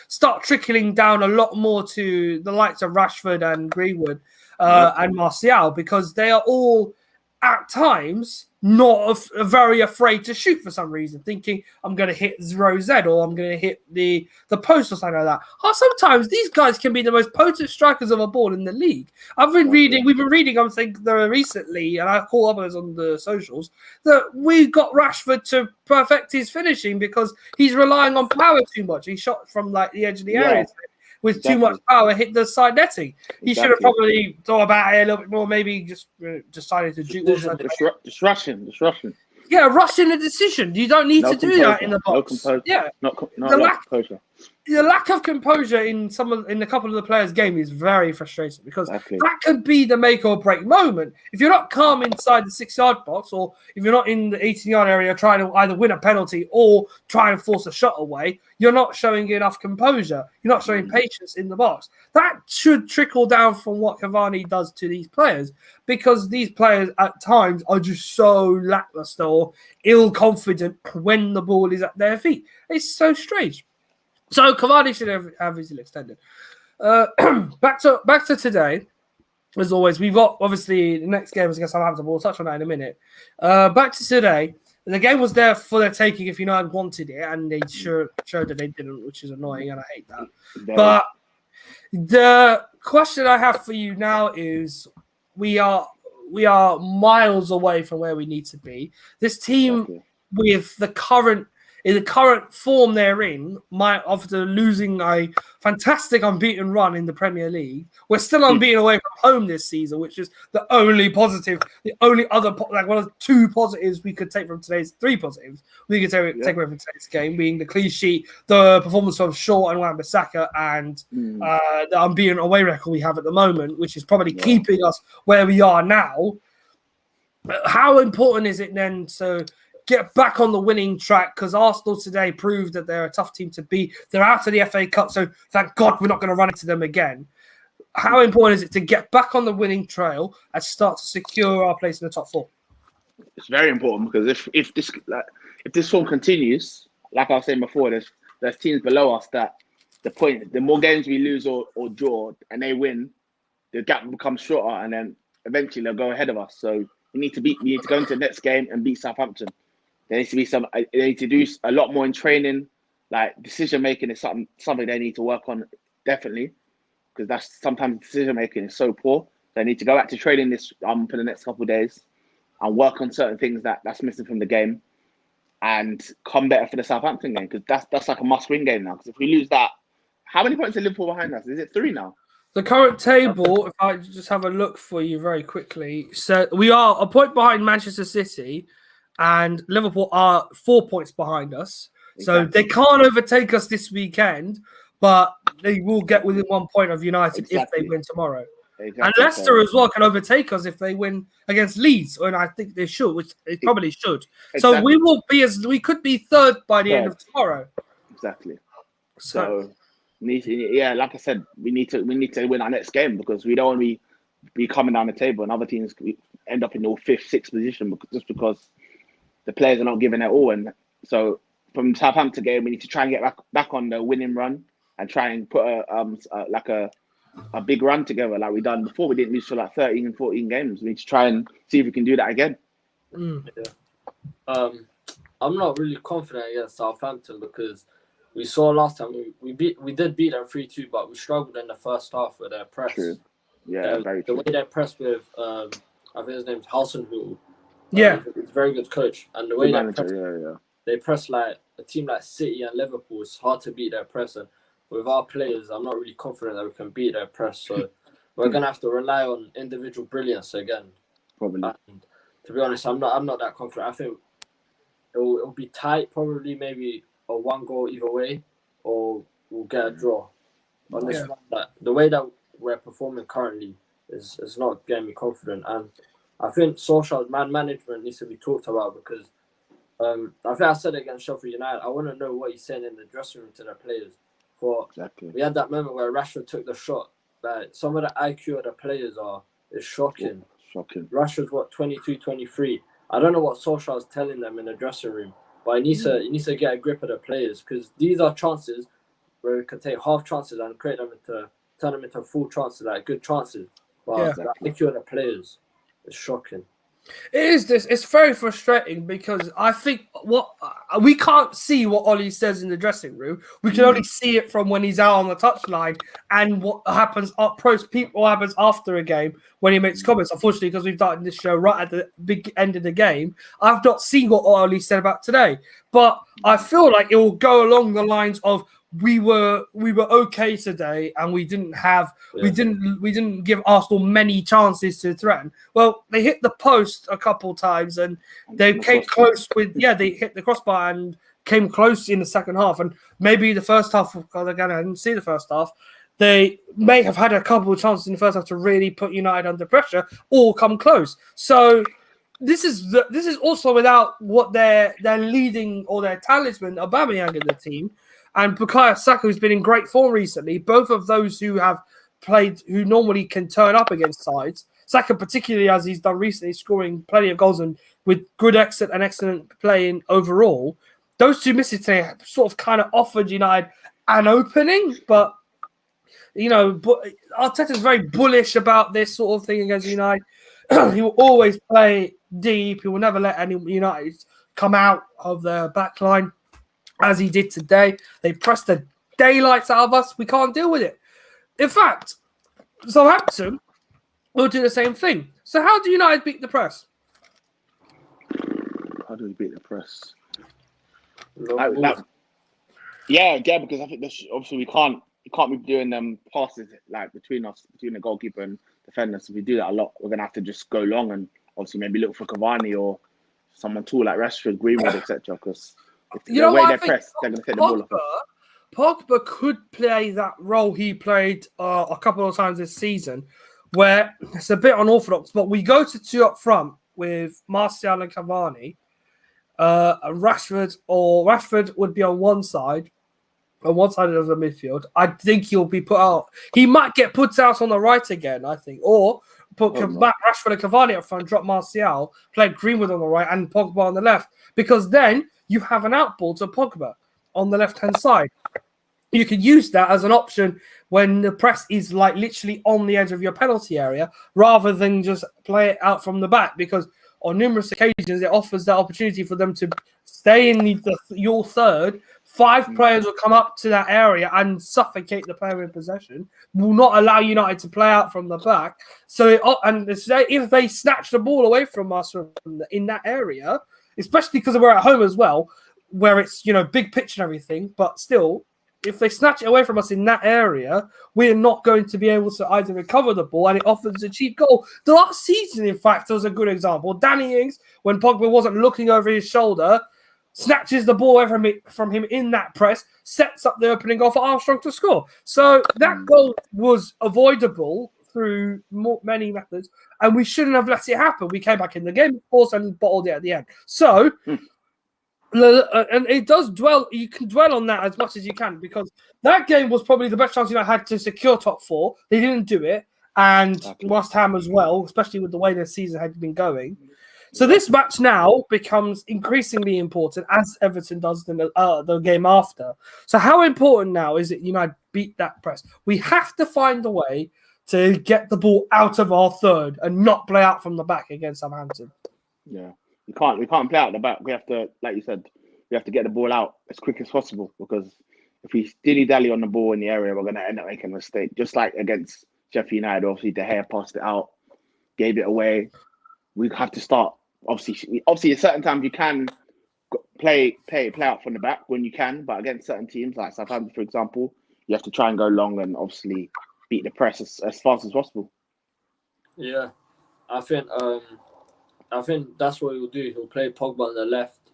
trickling down a lot more to the likes of Rashford and Greenwood. And Martial, because they are all at times not very afraid to shoot for some reason, thinking I'm going to hit zero Z or I'm going to hit the post or something like that. Sometimes these guys can be the most potent strikers of a ball in the league. We've been reading, I think, recently, and I call others on the socials, that we got Rashford to perfect his finishing because he's relying on power too much. He shot from like the edge of the area. With too much power, hit the side netting. He should have probably thought about it a little bit more. Maybe just decided to do just rushing. Yeah, rushing a decision. You don't need to do that in the box. The lack of composure in a couple of the players' game is very frustrating because that could be the make or break moment. If you're not calm inside the 6-yard box, or if you're not in the 18-yard area trying to either win a penalty or try and force a shot away, you're not showing enough composure. You're not showing patience in the box. That should trickle down from what Cavani does to these players, because these players at times are just so lackluster or ill-confident when the ball is at their feet. It's so strange. So Cavani should have his deal extended. Back to today, as always. We've got obviously the next game is against Southampton. We'll touch on that in a minute. Back to today. The game was there for their taking if United wanted it, and they showed that they didn't, which is annoying, and I hate that. But the question I have for you now is: we are miles away from where we need to be. This team with the current in the current form they're in, might after losing a fantastic unbeaten run in the Premier League, we're still unbeaten away from home this season, which is the only positive, the only other like one of the two positives we could take from today's three positives we could take away from today's game, being the clean sheet, the performance of Shaw and Wan-Bissaka, and the unbeaten away record we have at the moment, which is probably keeping us where we are now. How important is it then to get back on the winning track? Because Arsenal today proved that they're a tough team to beat. They're out of the FA Cup, so thank God we're not going to run into them again. How important is it to get back on the winning trail and start to secure our place in the top four? It's very important because if this form continues, like I was saying before, there's teams below us that the more games we lose or draw and they win, the gap becomes shorter, and then eventually they'll go ahead of us. So we need to go into the next game and beat Southampton. There needs to be they need to do a lot more in training. Like decision making is something they need to work on, definitely, because that's sometimes decision making is so poor. They need to go back to training this for the next couple of days and work on certain things that's missing from the game, and come better for the Southampton game, because that's like a must-win game now. Because if we lose that, how many points are Liverpool behind us? Is it 3 now? The current table, if I just have a look for you very quickly, so we are a point behind Manchester City, and Liverpool are 4 points behind us. So they can't overtake us this weekend, but they will get within 1 point of United if they win tomorrow. Exactly. And Leicester as well can overtake us if they win against Leeds, and I think they should, which they probably should. Exactly. So we could be third by the end of tomorrow. Exactly. So like I said, we need to win our next game, because we don't want to be coming down the table and other teams end up in the 5th, 6th position just because the players are not giving it all. And so from Southampton game, we need to try and get back on the winning run and try and put a big run together like we done before. We didn't lose for like 13 and 14 games. We need to try and see if we can do that again. I'm not really confident against Southampton, because we saw last time we did beat them 3-2, but we struggled in the first half with their press. True. Yeah, very true. The way they pressed with I think his name's Hasenhüttl. Yeah, he's a very good coach, and the way they press like a team like City and Liverpool, it's hard to beat their press. And with our players, I'm not really confident that we can beat their press. So we're gonna have to rely on individual brilliance again. Probably. And to be honest, I'm not that confident. I think it'll be tight. Probably maybe a 1 goal either way, or we'll get a draw. On this one, the way that we're performing currently is not getting me confident. And I think Solskjaer's man management needs to be talked about, because I think I said it against Sheffield United. I want to know what he's saying in the dressing room to the players. We had that moment where Rashford took the shot. Like, some of the IQ of the players is shocking. Rashford's 22, 23. I don't know what Solskjaer's telling them in the dressing room, but he needs to get a grip of the players, because these are chances where we can take half chances and turn them into full chances, like good chances. But the IQ of the players is shocking. It is this. It's very frustrating, because I think we can't see what Ollie says in the dressing room. We can only see it from when he's out on the touchline and what happens after a game when he makes comments. Unfortunately, because we've done this show right at the big end of the game, I've not seen what Ollie said about today. But I feel like it will go along the lines of, we were okay today, and we didn't give Arsenal many chances to threaten. Well, they hit the post a couple times, and they came close they hit the crossbar and came close in the second half. And maybe the first half, because again I didn't see the first half, they may have had a couple of chances in the first half to really put United under pressure or come close. So this is also without what their leading or their talisman Aubameyang in the team, and Bukayo Saka, who's been in great form recently. Both of those who have played, who normally can turn up against sides. Saka, particularly as he's done recently, scoring plenty of goals and with good exit and excellent playing overall. Those two misses today sort of kind of offered United an opening, but Arteta's very bullish about this sort of thing against United. He will always play deep. He will never let any United come out of their back line, as he did today. They pressed the daylights out of us. We can't deal with it. In fact, Southampton will do the same thing. So how do United beat the press? How do we beat the press? Like, like, yeah, because I think obviously we can't be doing passes like between the goalkeeper and defender. So if we do that a lot, we're gonna have to just go long and obviously maybe look for Cavani or someone tall like Rashford, Greenwood, etc. Because the way they press, they're gonna take the ball off. Pogba could play that role he played a couple of times this season, where it's a bit unorthodox, but we go to 2 up front with Martial and Cavani. Rashford would be on one side of the midfield. I think he'll be put out. He might get put out on the right again, I think, or back Rashford and Cavani up front, drop Martial, play Greenwood on the right and Pogba on the left, because then you have an outball to Pogba on the left-hand side. You could use that as an option when the press is like literally on the edge of your penalty area, rather than just play it out from the back, because on numerous occasions it offers that opportunity for them to stay in your third. 5 players will come up to that area and suffocate the player in possession, will not allow United to play out from the back. So if they snatch the ball away from us in that area, especially because we're at home as well, where it's big pitch and everything, but still, if they snatch it away from us in that area, we're not going to be able to either recover the ball, and it offers a cheap goal. The last season, in fact, was a good example. Danny Ings, when Pogba wasn't looking over his shoulder, snatches the ball away from him in that press, sets up the opening goal for Armstrong to score. So that goal was avoidable through many methods, and we shouldn't have let it happen. We came back in the game, of course, and bottled it at the end. So... and it does dwell. You can dwell on that as much as you can, because that game was probably the best chance United had to secure top 4. They didn't do it, and West Ham as well, especially with the way their season had been going. So this match now becomes increasingly important, as Everton does in the game after. So how important now is it United beat that press? We have to find a way to get the ball out of our third and not play out from the back against Southampton. Yeah. We can't play out the back. We have to, like you said, we have to get the ball out as quick as possible, because if we dilly-dally on the ball in the area, we're going to end up making a mistake. Just like against Sheffield United, obviously De Gea passed it out, gave it away. We have to start. Obviously, at certain times you can play out from the back when you can, but against certain teams like Southampton, for example, you have to try and go long and obviously beat the press as fast as possible. Yeah, I think that's what he'll do. He'll play Pogba on the left,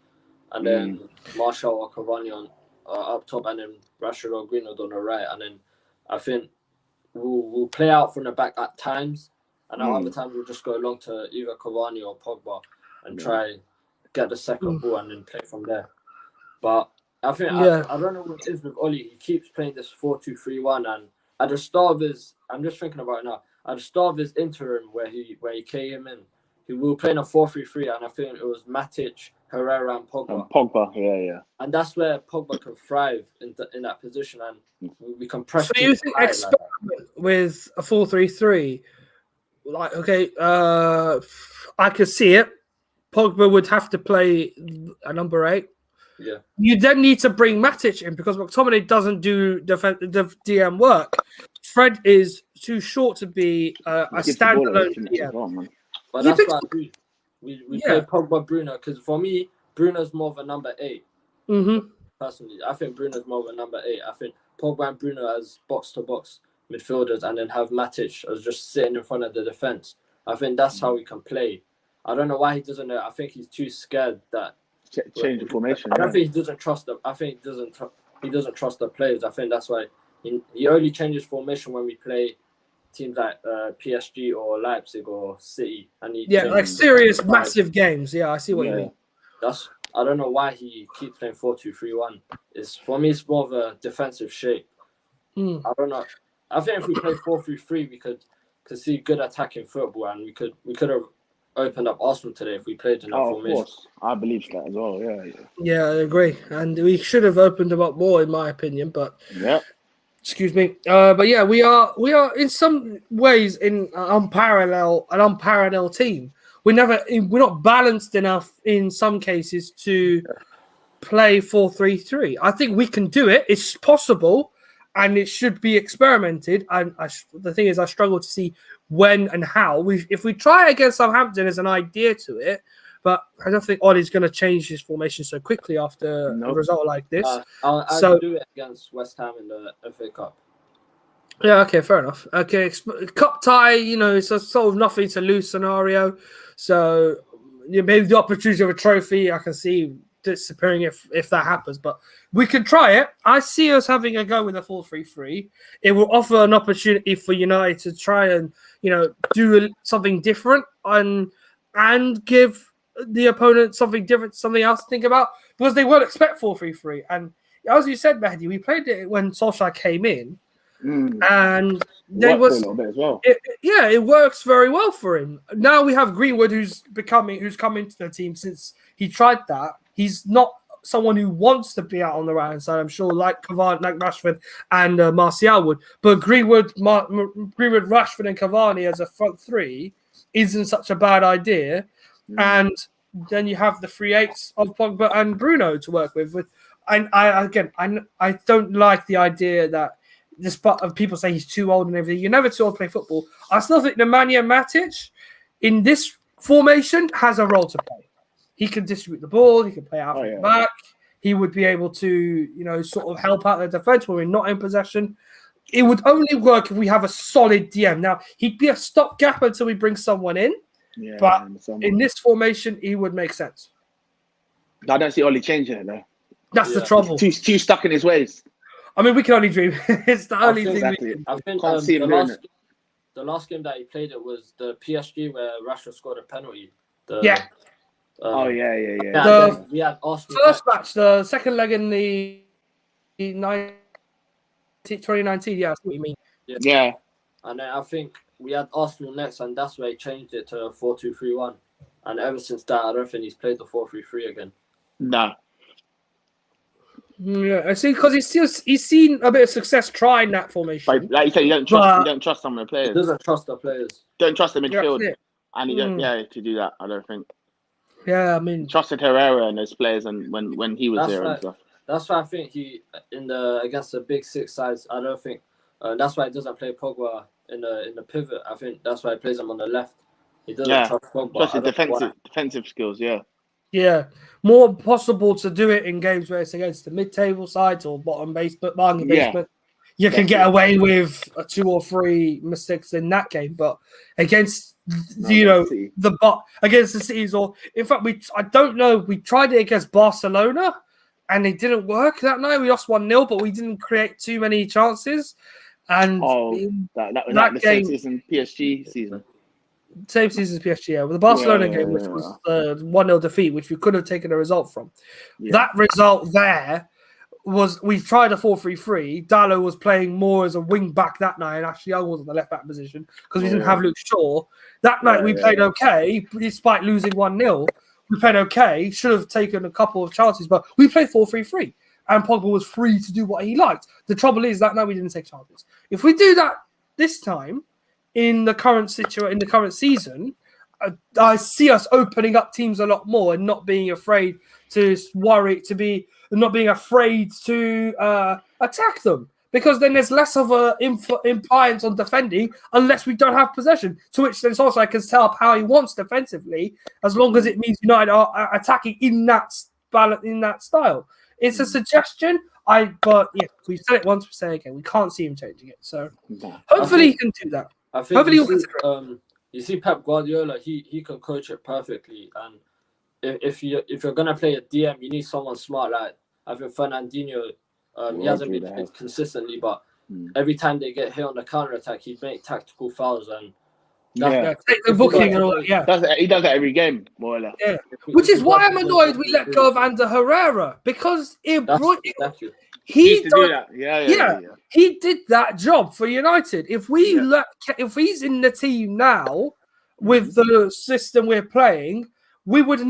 and then Martial or Cavani on up top, and then Rashford or Greenwood on the right. And then I think we'll play out from the back at times, and at other times we'll just go along to either Cavani or Pogba and try get the second ball and then play from there. But I think I don't know what it is with Oli. He keeps playing this 4-2-3-1, and at the start of his, I'm just thinking about it now. At the start of his interim where he came in, we were playing a 4-3-3, and I think it was Matic, Herrera, and Pogba. Yeah. And that's where Pogba can thrive in that position, and we can press. So you think experiment with a 4-3-3? Like, okay, I could see it. Pogba would have to play a number 8. Yeah. You then need to bring Matic in, because McTominay doesn't do the DM work. Fred is too short to be a standalone DM. But that's what I do. We play Pogba, Bruno, because for me, Bruno's more of a number 8. Personally, I think Bruno's more of a number 8. I think Pogba and Bruno as box-to-box midfielders, and then have Matic as just sitting in front of the defense. I think that's how we can play. I don't know why he doesn't know. I think he's too scared that change the formation. I don't think he doesn't trust them. I think he doesn't trust the players. I think that's why he only changes formation when we play teams like PSG or Leipzig or City, and like serious massive games. Yeah, I see what you mean. I don't know why he keeps playing 4-2-3-1. For me, it's more of a defensive shape. I don't know. I think if we played 4-3-3, we could see good attacking football, and we could have opened up Arsenal today if we played in that formation. Of course, I believe that as well. Yeah, I agree, and we should have opened them up more, in my opinion. But excuse me. But yeah, we are in some ways in an unparalleled team. We're not balanced enough in some cases to play 4-3-3. I think we can do it. It's possible, and it should be experimented. And the thing is, I struggle to see when and how. If we try against Southampton as an idea to it, But I don't think Ollie's going to change his formation so quickly after a Nope. result like this. I'll So- do it against West Ham in the FA Cup. Yeah, okay, fair enough. Okay, cup tie, it's a sort of nothing to lose scenario. So maybe the opportunity of a trophy, I can see disappearing if that happens. But we can try it. I see us having a go with a 4-3-3. It will offer an opportunity for United to try and do something different and give the opponent something different, something else to think about, because they won't expect 4-3-3. And as you said, Mehdi, we played it when Solskjaer came in. And they Worked was for a little bit as well. it works very well for him. Now we have Greenwood who's come into the team since he tried that. He's not someone who wants to be out on the right hand side, I'm sure, like Cavani, like Rashford and Martial would. But Greenwood, Rashford, and Cavani as a front three isn't such a bad idea. And then you have the 3/8 of Pogba and Bruno to work with. And I don't like the idea that, despite of people say he's too old and everything, you're never too old to play football. I still think Nemanja Matic in this formation has a role to play. He can distribute the ball. He can play out from the back. He would be able to, sort of help out the defense when we're not in possession. It would only work if we have a solid DM. Now, he'd be a stopgap until we bring someone in. Yeah, but in this formation, he would make sense. I don't see Ollie changing it though. That's the trouble. He's too stuck in his ways. I mean, we can only dream. It's the only thing we can. I think Can't see him doing it. the last game that he played it was the PSG where Rashford scored a penalty. Yeah. We had Arsenal First match, the second leg in the 2019. Yeah, that's what you mean. Yeah. And then I think we had Arsenal next, and that's where he changed it to a 4-2-3-1. And ever since that, I don't think he's played the 4-3-3 again. No. Yeah, I see, because he's seen a bit of success trying that formation. But like you said, you don't trust some of the players. He doesn't trust the players. Don't trust the midfield, Yeah, and he don't. Yeah, to do that, I don't think. Yeah, I mean, Trusted Herrera and those players, and when he was That's there right. and stuff. That's why I think he against the big six sides. I don't think that's why he doesn't play Pogba in the pivot. I think that's why he plays him on the left. He doesn't trust Pogba. Plus his defensive skills. Yeah. More possible to do it in games where it's against the mid-table sides or bottom basement, bargain basement. You can get away with 2 or 3 mistakes in that game, but against against the cities, or in fact, I don't know. We tried it against Barcelona, and it didn't work that night. We lost 1-0, but we didn't create too many chances. And that was like the same season, PSG season. Same season as PSG, with the Barcelona game, which was the 1-0 defeat, which we could have taken a result from. Yeah. That result there was, we tried a 4-3-3. Dalot was playing more as a wing back that night, and Ashley Young was in the left back position because we didn't have Luke Shaw. That night we played okay, despite losing 1-0. We played okay, should have taken a couple of chances, but we played 4-3-3. And Pogba was free to do what he liked. The trouble is that night we didn't take chances. If we do that this time, in the current season, I see us opening up teams a lot more and not being afraid to not being afraid to attack them, because then there's less of a impliance on defending unless we don't have possession. To which then Solskjaer can set up how he wants defensively, as long as it means United are attacking in that style. It's a suggestion. But we said it once, we say it again. We can't see him changing it. So hopefully he can do that. I think you see Pep Guardiola, he can coach it perfectly. And if you're gonna play a DM, you need someone smart. Like I think Fernandinho, he hasn't been fit consistently, but every time they get hit on the counter attack, he'd make tactical fouls and take the booking and all that. Yeah, he does that every game, more or less. Yeah, which is why I'm annoyed we let go of Ander Herrera, because he did that. He did that job for United. If he's in the team now with the system we're playing, we would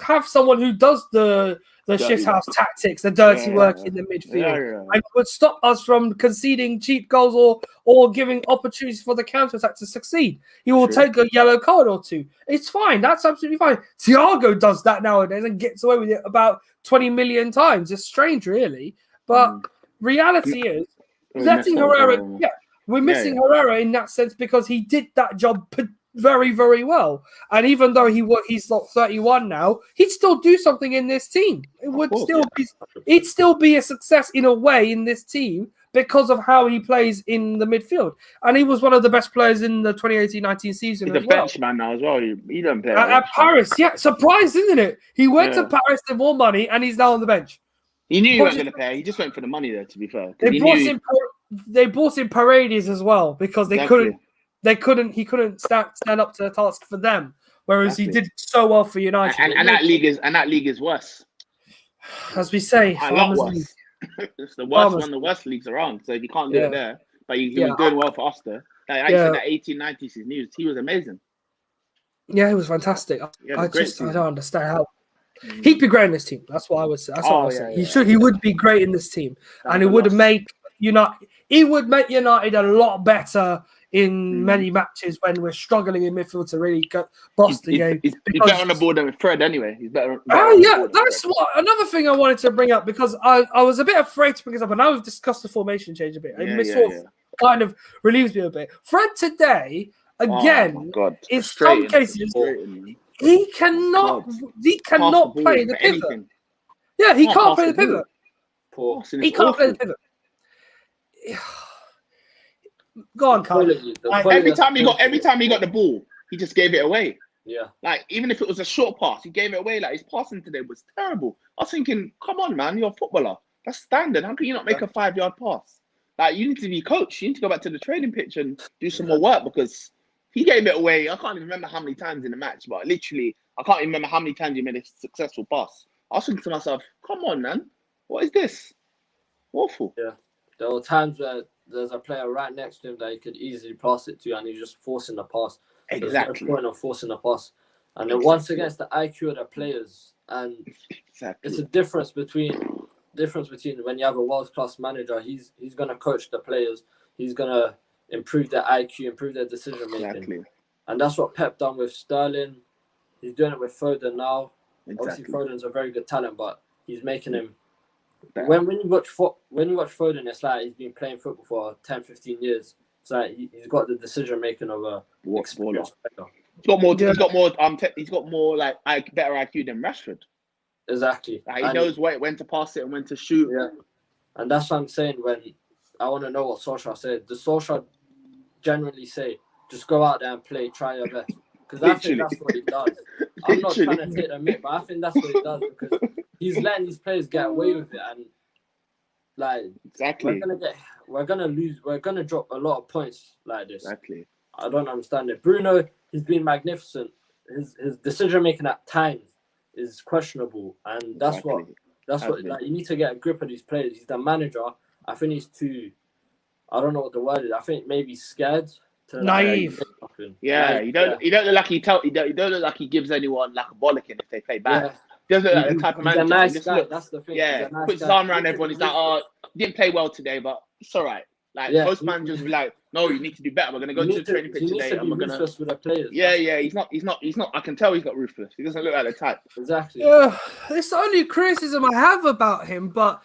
have someone who does the shithouse tactics, the dirty work in the midfield, and would stop us from conceding cheap goals or giving opportunities for the counter attack to succeed. He will take a yellow card or 2. It's fine. That's absolutely fine. Thiago does that nowadays and gets away with it about 20 million times. It's strange, really. But reality is, letting Herrera, we're missing Herrera in that sense because he did that job very, very well. And even though he's not 31 now, he'd still do something in this team. It would course, still be, it'd still be a success in a way in this team because of how he plays in the midfield. And he was one of the best players in the 2018-19 season He's as a well. bench man now as well. He don't play At Paris, yeah, surprised, isn't it? He went to Paris for more money, and he's now on the bench. He knew he wasn't going to play. He just went for the money there. To be fair, 'cause They he brought knew- in they brought in Paredes as well because he couldn't stand up to the task for them. Whereas he did so well for United. and that league is worse. As we say, A lot Farmers worse. League. It's the worst one of the worst leagues around. So if you can't do it there, but he was doing well for us there. Like I said, that 1890 season, he was amazing. Yeah, he was fantastic. I don't understand how he'd be great in this team. That's what I would say. That's what I would say. He would be great in this team, and it would make United. He would make United a lot better in many matches when we're struggling in midfield to really boss the game. He's better on the board than with Fred anyway. He's better. That's what another thing I wanted to bring up because I was a bit afraid to bring this up, and now we've discussed the formation change a bit. Kind of relieves me a bit. Fred today again in some cases he cannot play the pivot. Anything. Yeah, he can't play the pivot. He can't play the pivot. Go on, Carl. Every time he got the ball, he just gave it away. Yeah. Like even if it was a short pass, he gave it away. Like his passing today was terrible. I was thinking, come on, man, you're a footballer. That's standard. How can you not make a 5-yard pass? Like you need to be coached. You need to go back to the training pitch and do some more work because he gave it away. I can't even remember how many times in the match, but literally, I can't even remember how many times he made a successful pass. I was thinking to myself, come on, man, what is this? Awful. Yeah. There were times where there's a player right next to him that he could easily pass it to, and he's just forcing the pass. Exactly. There's no point of forcing the pass. And then once against the IQ of the players, and it's a difference between when you have a world-class manager, he's going to coach the players, he's going to improve their IQ, improve their decision-making. Exactly. And that's what Pep done with Sterling. He's doing it with Foden now. Obviously, Foden's a very good talent, but he's making him... When you watch Foden, it's like he's been playing football for 10, 15 years. It's like he's got the decision-making of a experienced player. He's got more like better IQ than Rashford. Exactly. Like, he knows when to pass it and when to shoot. Yeah. And that's what I'm saying when I want to know what Solskjaer said. Does Solskjaer generally say, just go out there and play, try your best? Because I think that's what he does. I'm not trying to take the mick, but I think that's what he does because he's letting these players get away with it. And like, we're gonna drop a lot of points like this. Exactly. I don't understand it. Bruno, he's been magnificent. His decision making at times is questionable, and that's what like you need to get a grip of these players. He's the manager. I think he's too. I don't know what the word is. I think maybe scared. Naive. You don't look like he look like he gives anyone like a bollocking if they play bad. Yeah. He doesn't look like the type of manager. He's a nice guy. That's the thing. Yeah, nice puts his arm around everyone. He's like, oh, didn't play well today, but it's all right. Like most managers will be like, no, you need to do better. We're gonna go to the training pitch today, and we're gonna. With the players. Yeah. He's not. I can tell he's not ruthless. He doesn't look like the type. Exactly. Yeah, it's the only criticism I have about him, but.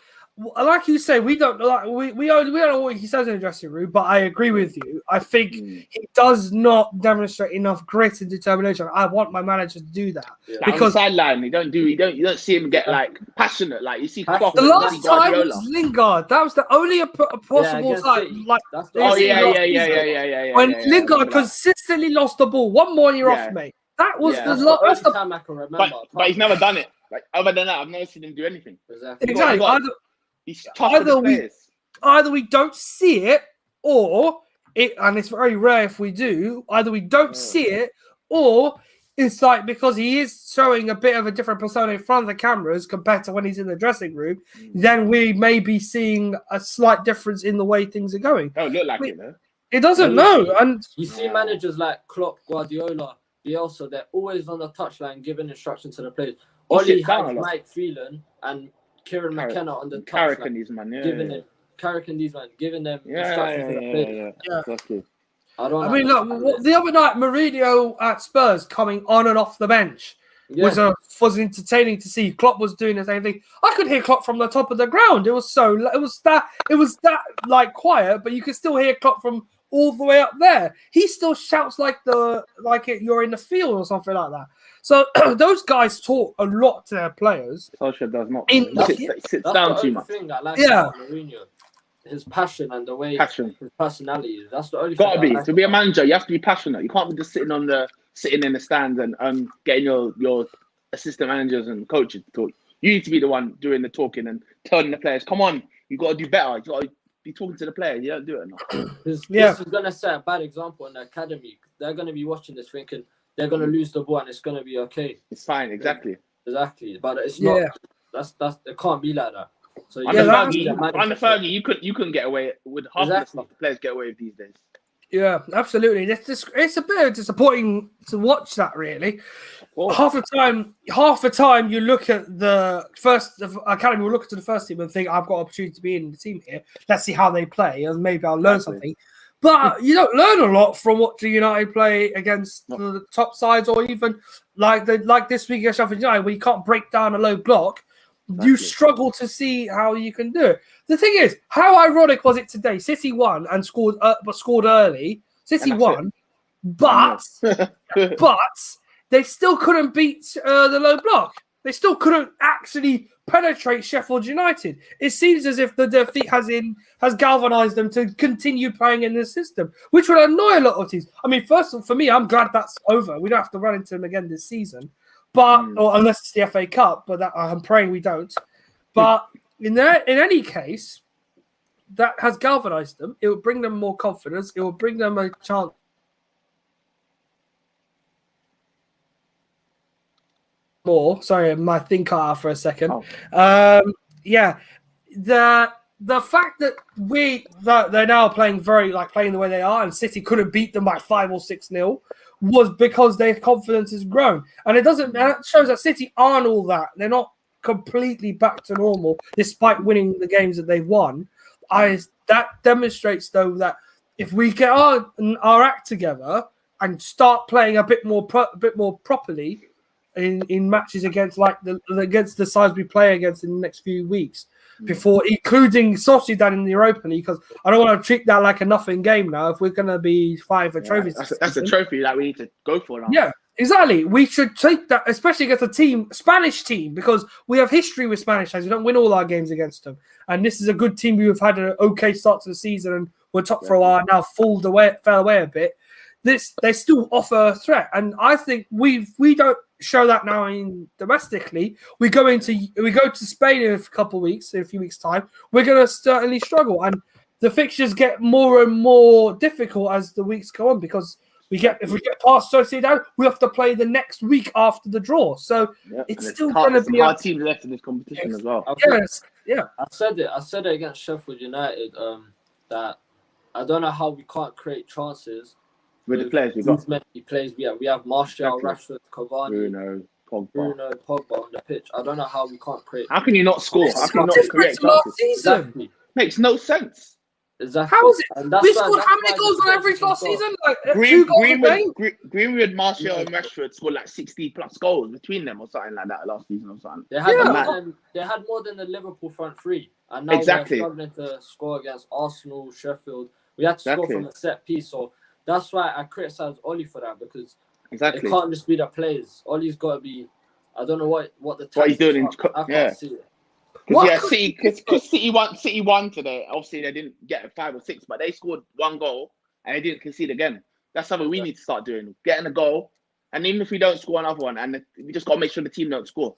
Like you say, we don't we don't know what he says in the dressing room, but I agree with you. I think he does not demonstrate enough grit and determination. I want my manager to do that because on the sideline, you don't see him get like passionate. Like you see, Klopp the last time was Lingard. That was the only possible time. Like, when Lingard consistently lost the ball, one more year off, mate. That was the last time I can remember. But he's never done it. Like other than that, I've never seen him do anything. Exactly. He's tough either we don't see it, or and it's very rare if we do. Either we don't see it, or it's like because he is showing a bit of a different persona in front of the cameras compared to when he's in the dressing room. Then we may be seeing a slight difference in the way things are going. Don't look like it, though. It doesn't know, and you see managers like Klopp, Guardiola, Bielsa. They're always on the touchline giving instructions to the players. Oli has Mike Phelan and Kieran McKenna on the touchline, giving them instructions to the players. Exactly. I mean, look, the other night, Mourinho at Spurs coming on and off the bench was entertaining to see. Klopp was doing the same thing. I could hear Klopp from the top of the ground. It was that like quiet, but you could still hear Klopp from all the way up there. He still shouts you're in the field or something like that. So those guys talk a lot to their players. Solskjaer does not. In- He sits down too much. Thing I like Yeah. about Mourinho, his passion and the way Passion. his personality is. That's the only Gotta thing be I like to be a about manager. You have to be passionate. You can't be just sitting in the stands and getting your assistant managers and coaches to talk. You need to be the one doing the talking and telling the players, "Come on, you got to do better. You got to be talking to the players. You don't do it enough." This Yeah. is going to set a bad example in the academy. They're going to be watching this thinking they're going to lose the ball and it's going to be okay. It's fine, exactly. Exactly. But it's Yeah. not. That's it can't be like that. So Under that's- Fergie, you couldn't get away with half of the Exactly. stuff the players get away with these days. Yeah, absolutely. It's a bit disappointing to watch that, really. Course. Half the time you look at the academy will look at the first team and think, I've got an opportunity to be in the team here. Let's see how they play, and maybe I'll learn something. But you don't learn a lot from watching United play against the top sides, or even like this week against Sheffield United, where you can't break down a low block. You Exactly. struggle to see how you can do it. The thing is, how ironic was it today? City won and scored early. City And that's won, but they still couldn't beat the low block. They still couldn't actually penetrate Sheffield United. It seems as if the defeat has galvanized them to continue playing in this system, which would annoy a lot of teams. I mean, for me, I'm glad that's over. We don't have to run into them again this season, or unless it's the FA Cup. But I'm praying we don't. But in any case, that has galvanized them. It will bring them more confidence. It will bring them a chance. More. Sorry, my thing cut out for a second. Yeah, the fact that they're now playing playing the way they are, and City couldn't beat them by 5 or 6-0, was because their confidence has grown, and that shows that City aren't all that. They're not completely back to normal despite winning the games that they've won. That demonstrates though that if we get our act together and start playing a bit more properly in matches against the sides we play against in the next few weeks, before including Sociedad in the Europa League, because I don't want to treat that like a nothing game now. If we're going to be fighting for trophies, That's a trophy that we need to go for now. Yeah, exactly. We should take that, especially against Spanish team, because we have history with Spanish sides. We don't win all our games against them, and this is a good team. We've had an okay start to the season, and we're top for a while now. Fell away a bit. They still offer a threat, and I think we don't show that now domestically. We go to Spain in a few weeks' time. We're going to certainly struggle, and the fixtures get more and more difficult as the weeks go on, because if we get past Sociedad, we have to play the next week after the draw. So it's still going to be hard teams left in this competition as well. Yes, yeah. I said it against Sheffield United that I don't know how we can't create chances With the players we got, many players we have Martial, Exactly. Rashford, Cavani, Bruno, Pogba on the pitch. I don't know how we can't create. How can you not score? How It's can you not not create different to last chances? season. Exactly. Makes no sense. Exactly. How is it? And that's We why- scored that's how why many the goals on average defense last is season? Like 2 goals a game? Greenwood, Martial, and Rashford scored like 60 plus goals between them or something like that last season or something. They had, Yeah. they had more than the Liverpool front three, and now Exactly. we're struggling to score against Arsenal, Sheffield. We had to score Exactly. from a set piece, so that's why I criticize Oli for that, because Exactly. it can't just be the players. Oli's got to be. I don't know what the What he's doing in tactics are. I can't yeah. see it. Because City won today. Obviously, they didn't get a 5 or 6, but they scored 1 goal and they didn't concede again. That's something we need to start doing. Getting a goal, and even if we don't score another one, and we just got to make sure the team don't score.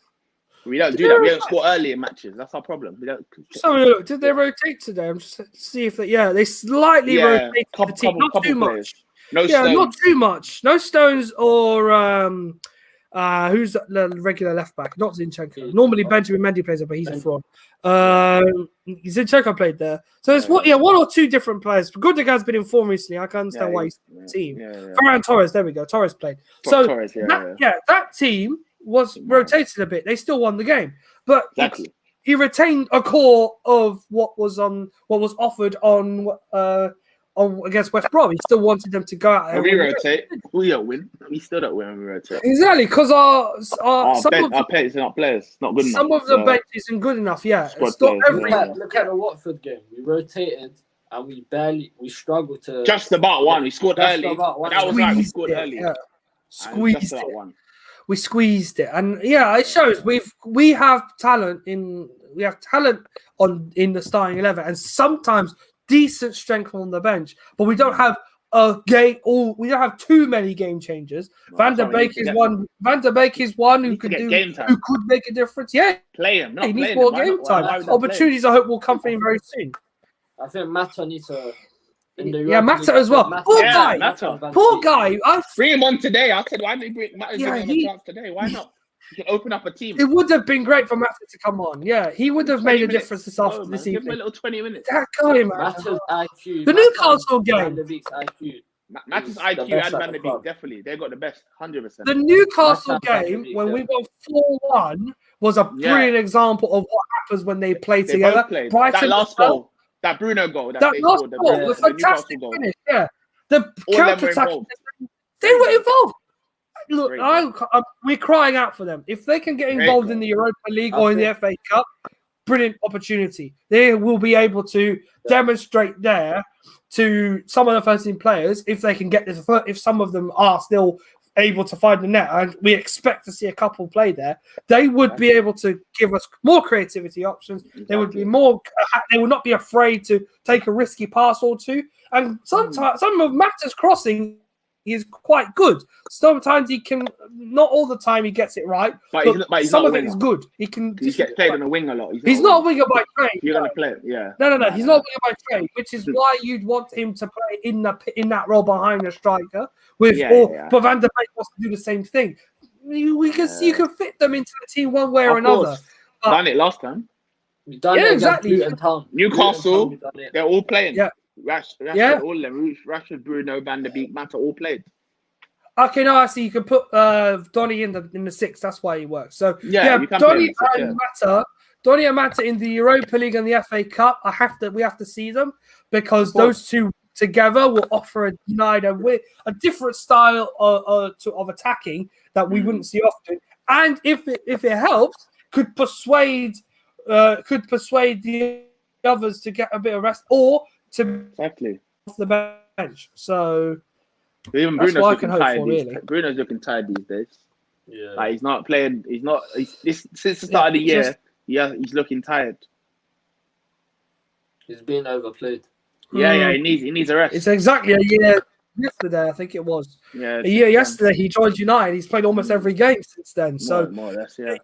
We don't do that. We don't score early in matches. That's our problem. We don't. So look, did they rotate today? I'm just to see if they slightly rotated the team, not too much. Players. No Yeah, Stones. not too much. No Stones or who's the regular left back? Not Zinchenko. Normally Benjamin Mendy plays there, but he's a fraud. Zinchenko played there. So it's one or two different players. Gundogan's been in form recently. I can understand why he's in the team. Ferran Torres, there we go. Torres played. So Torres, that team was rotated a bit. They still won the game, but Exactly. he retained a core of what was offered on against West Brom. He still wanted them to go out there. When we rotate, we don't win. We still don't win when we rotate. Exactly, because our players are not players. Not good enough. some of the bench isn't good enough. Yeah, Squad it's not players, every. yeah. Look at the Watford game. We rotated, and we struggled to Just about one. We scored Just early. about one. That was right. We Squeezed scored it, early. yeah. And Squeezed just about it. one. We squeezed it, and yeah, it shows we have talent in the starting 11, and sometimes decent strength on the bench, but we don't have we don't have too many game changers. No, Van der that's why we Beek need is to one. Van der Beek is one who need to could get do game time. who could make a difference. Yeah, Play him. Not he needs playing more him. Why game not? time. Why we not play him? Opportunities, I hope, will come for him very soon. I think Mata needs to. In the Yeah, Europa Mata League, as well. Mata- Poor Yeah, guy. Mata. Van Poor Dijk. guy. Bring him on today. I said, why didn't we Yeah, give him he- a chance today? Why not? You can open up a team. It would have been great for Mata to come on. Yeah, he would have 20 made a minutes. difference this No, after man. this Give him a evening. little 20 minutes. That guy, man. Mata's IQ. The Newcastle game. Van der Beek's IQ. Matthew's He's the IQ best and at Van the der Beek, club. definitely. They got the best, 100%. The Newcastle Mata and Van der game, Beek, when yeah. we won 4-1, was a Yeah. brilliant example of what happens when they play They together. both played. Brighton That last as well. goal, that Bruno goal, that That they last scored, goal yeah, was the fantastic Newcastle goal. finish. Yeah, the All them were counter-attack. involved. They were involved. Look, Great we're crying out for them. If they can get Great involved goal. in the Europa League I or in the think- FA Cup, brilliant opportunity. They will be able to demonstrate there to some of the first team players if they can get this. If some of them are still able to find the net, and we expect to see a couple play there, they would be able to give us more creativity options. They would be more. They would not be afraid to take a risky pass or two. And sometimes some of Mata's crossing is quite good. Sometimes he can, not all the time he gets it right, But but he's some not of a it is winger. good. He can. He gets played on the wing a lot. He's not a winger by trade. You're no. going to play it, yeah. No. He's not a winger by trade, which is why you'd want him to play in that role behind the striker. But Van der Beek wants to do the same thing. You can fit them into the team one way or Of another. course. Done it last time. We've done Yeah, it against exactly. Luton Town. Newcastle, Luton Town, we've done it. they're all playing. Yeah. Rashford, Yeah. all of them. Rashford, Bruno, Van der Beek, Mata all played. Okay, no, I see. You can put Donny in the six. That's why he works. So Yeah, you can Donny play him in and the six, Mata, Donny and Mata in the Europa League and the FA Cup. We have to see them because those two together will offer a different style of attacking that we wouldn't see often. And if it helps, could persuade the others to get a bit of rest or to Exactly. off the bench. So. Even That's Bruno's what I looking can hope tired. for, really. Bruno's looking tired these days. Yeah. Like he's not playing. Since the start of the year. He's looking tired. He's being overplayed. Yeah. He needs a rest. It's exactly a year yesterday, I think it was. Yeah, A year yesterday, he joined United. He's played almost every game since then. So more or less, yeah.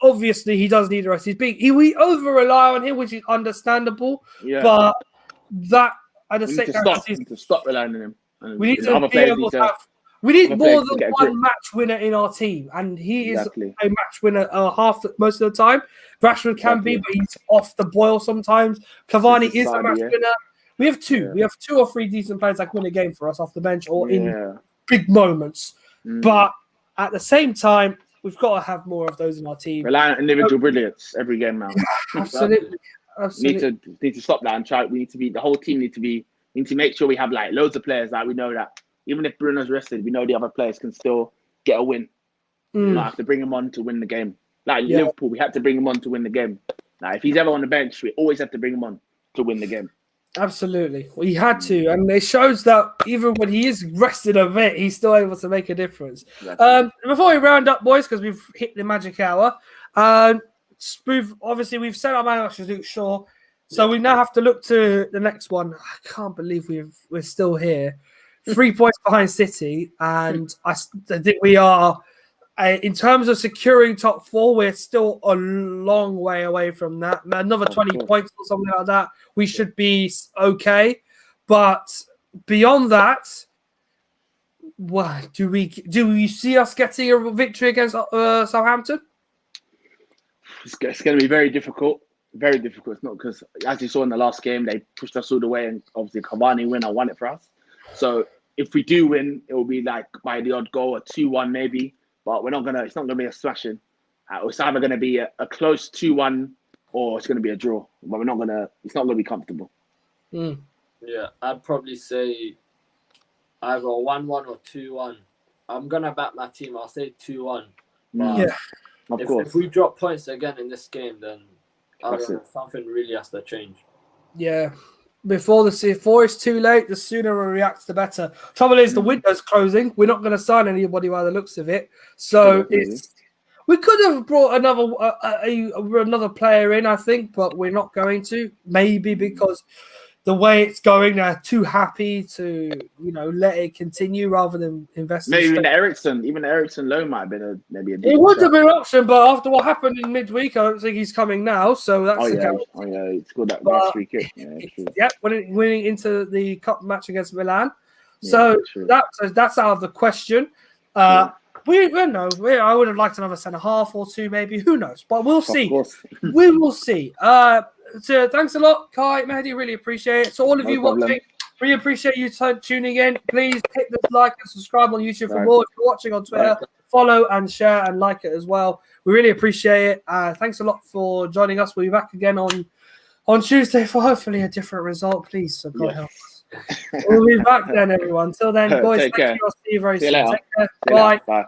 obviously, he does need a rest. We over rely on him, which is understandable. Yeah. But that at the we same need time, to stop relying on him. And we need the to other be players able need to to- have. We need other more players than to get a one grip. match winner in our team, and he is Exactly. a match winner most of the time. Rashford can be, Exactly. but he's off the boil sometimes. Cavani Since the is a start of the match year. winner. We have two. Yeah. We have 2 or 3 decent players that can win a game for us off the bench or in Yeah. big moments. Mm. But at the same time, we've got to have more of those in our team. Rely on individual brilliance every game now. Absolutely. Need to stop that and try. We need to be the whole team. We need to make sure we have like loads of players that we know that even if Bruno's rested, we know the other players can still get a win. We don't have to bring him on to win the game. Like Liverpool, we had to bring him on to win the game. Like if he's ever on the bench, we always have to bring him on to win the game. Absolutely. Well, he had to. And it shows that even when he is rested a bit, he's still able to make a difference. Exactly. Before we round up, boys, because we've hit the magic hour, we've set our man up to Luke Shaw. So we now have to look to the next one. I can't believe we're still here. 3 points behind City. And I think we are, in terms of securing top 4, we're still a long way away from that. Another 20 points or something like that, we should be okay. But beyond that, what do we see us getting a victory against Southampton? It's going to be very difficult. Very difficult. It's not because, as you saw in the last game, they pushed us all the way, and obviously Cavani won it for us. So if we do win, it will be like by the odd goal, a 2-1 maybe. But it's not gonna be a smashing. It's either gonna be a close 2-1 or it's gonna be a draw. But it's not gonna be comfortable. Mm. Yeah, I'd probably say either 1-1 or 2-1. I'm gonna back my team. I'll say 2-1. Yeah. Of course. If we drop points again in this game, then I That's don't know, something really has to change. Yeah. before it's too late. The sooner we react, the better. Trouble is, the window's closing. We're not going to sign anybody by the looks of it. So we could have brought another player in, I think, but we're not going to. Maybe because the way it's going, they're too happy to, let it continue rather than invest. Maybe even the Ericsson loan might have been maybe a it would have been an option, but after what happened in midweek, I don't think he's coming now. So that's he scored that last free kick. Yeah, winning into the cup match against Milan. So that's out of the question. We don't know. I would have liked another centre half or two, maybe. Who knows? But we'll see. We will see. So thanks a lot, Kai, Mehdi. Really appreciate it. So all of you watching, really appreciate you tuning in. Please hit the like and subscribe on YouTube for more. If you're watching on Twitter, follow and share and like it as well. We really appreciate it. Thanks a lot for joining us. We'll be back again on Tuesday for hopefully a different result, please. So God help us. We'll be back then, everyone. Till then, boys, thank you. I'll see you very soon. Take care. Bye.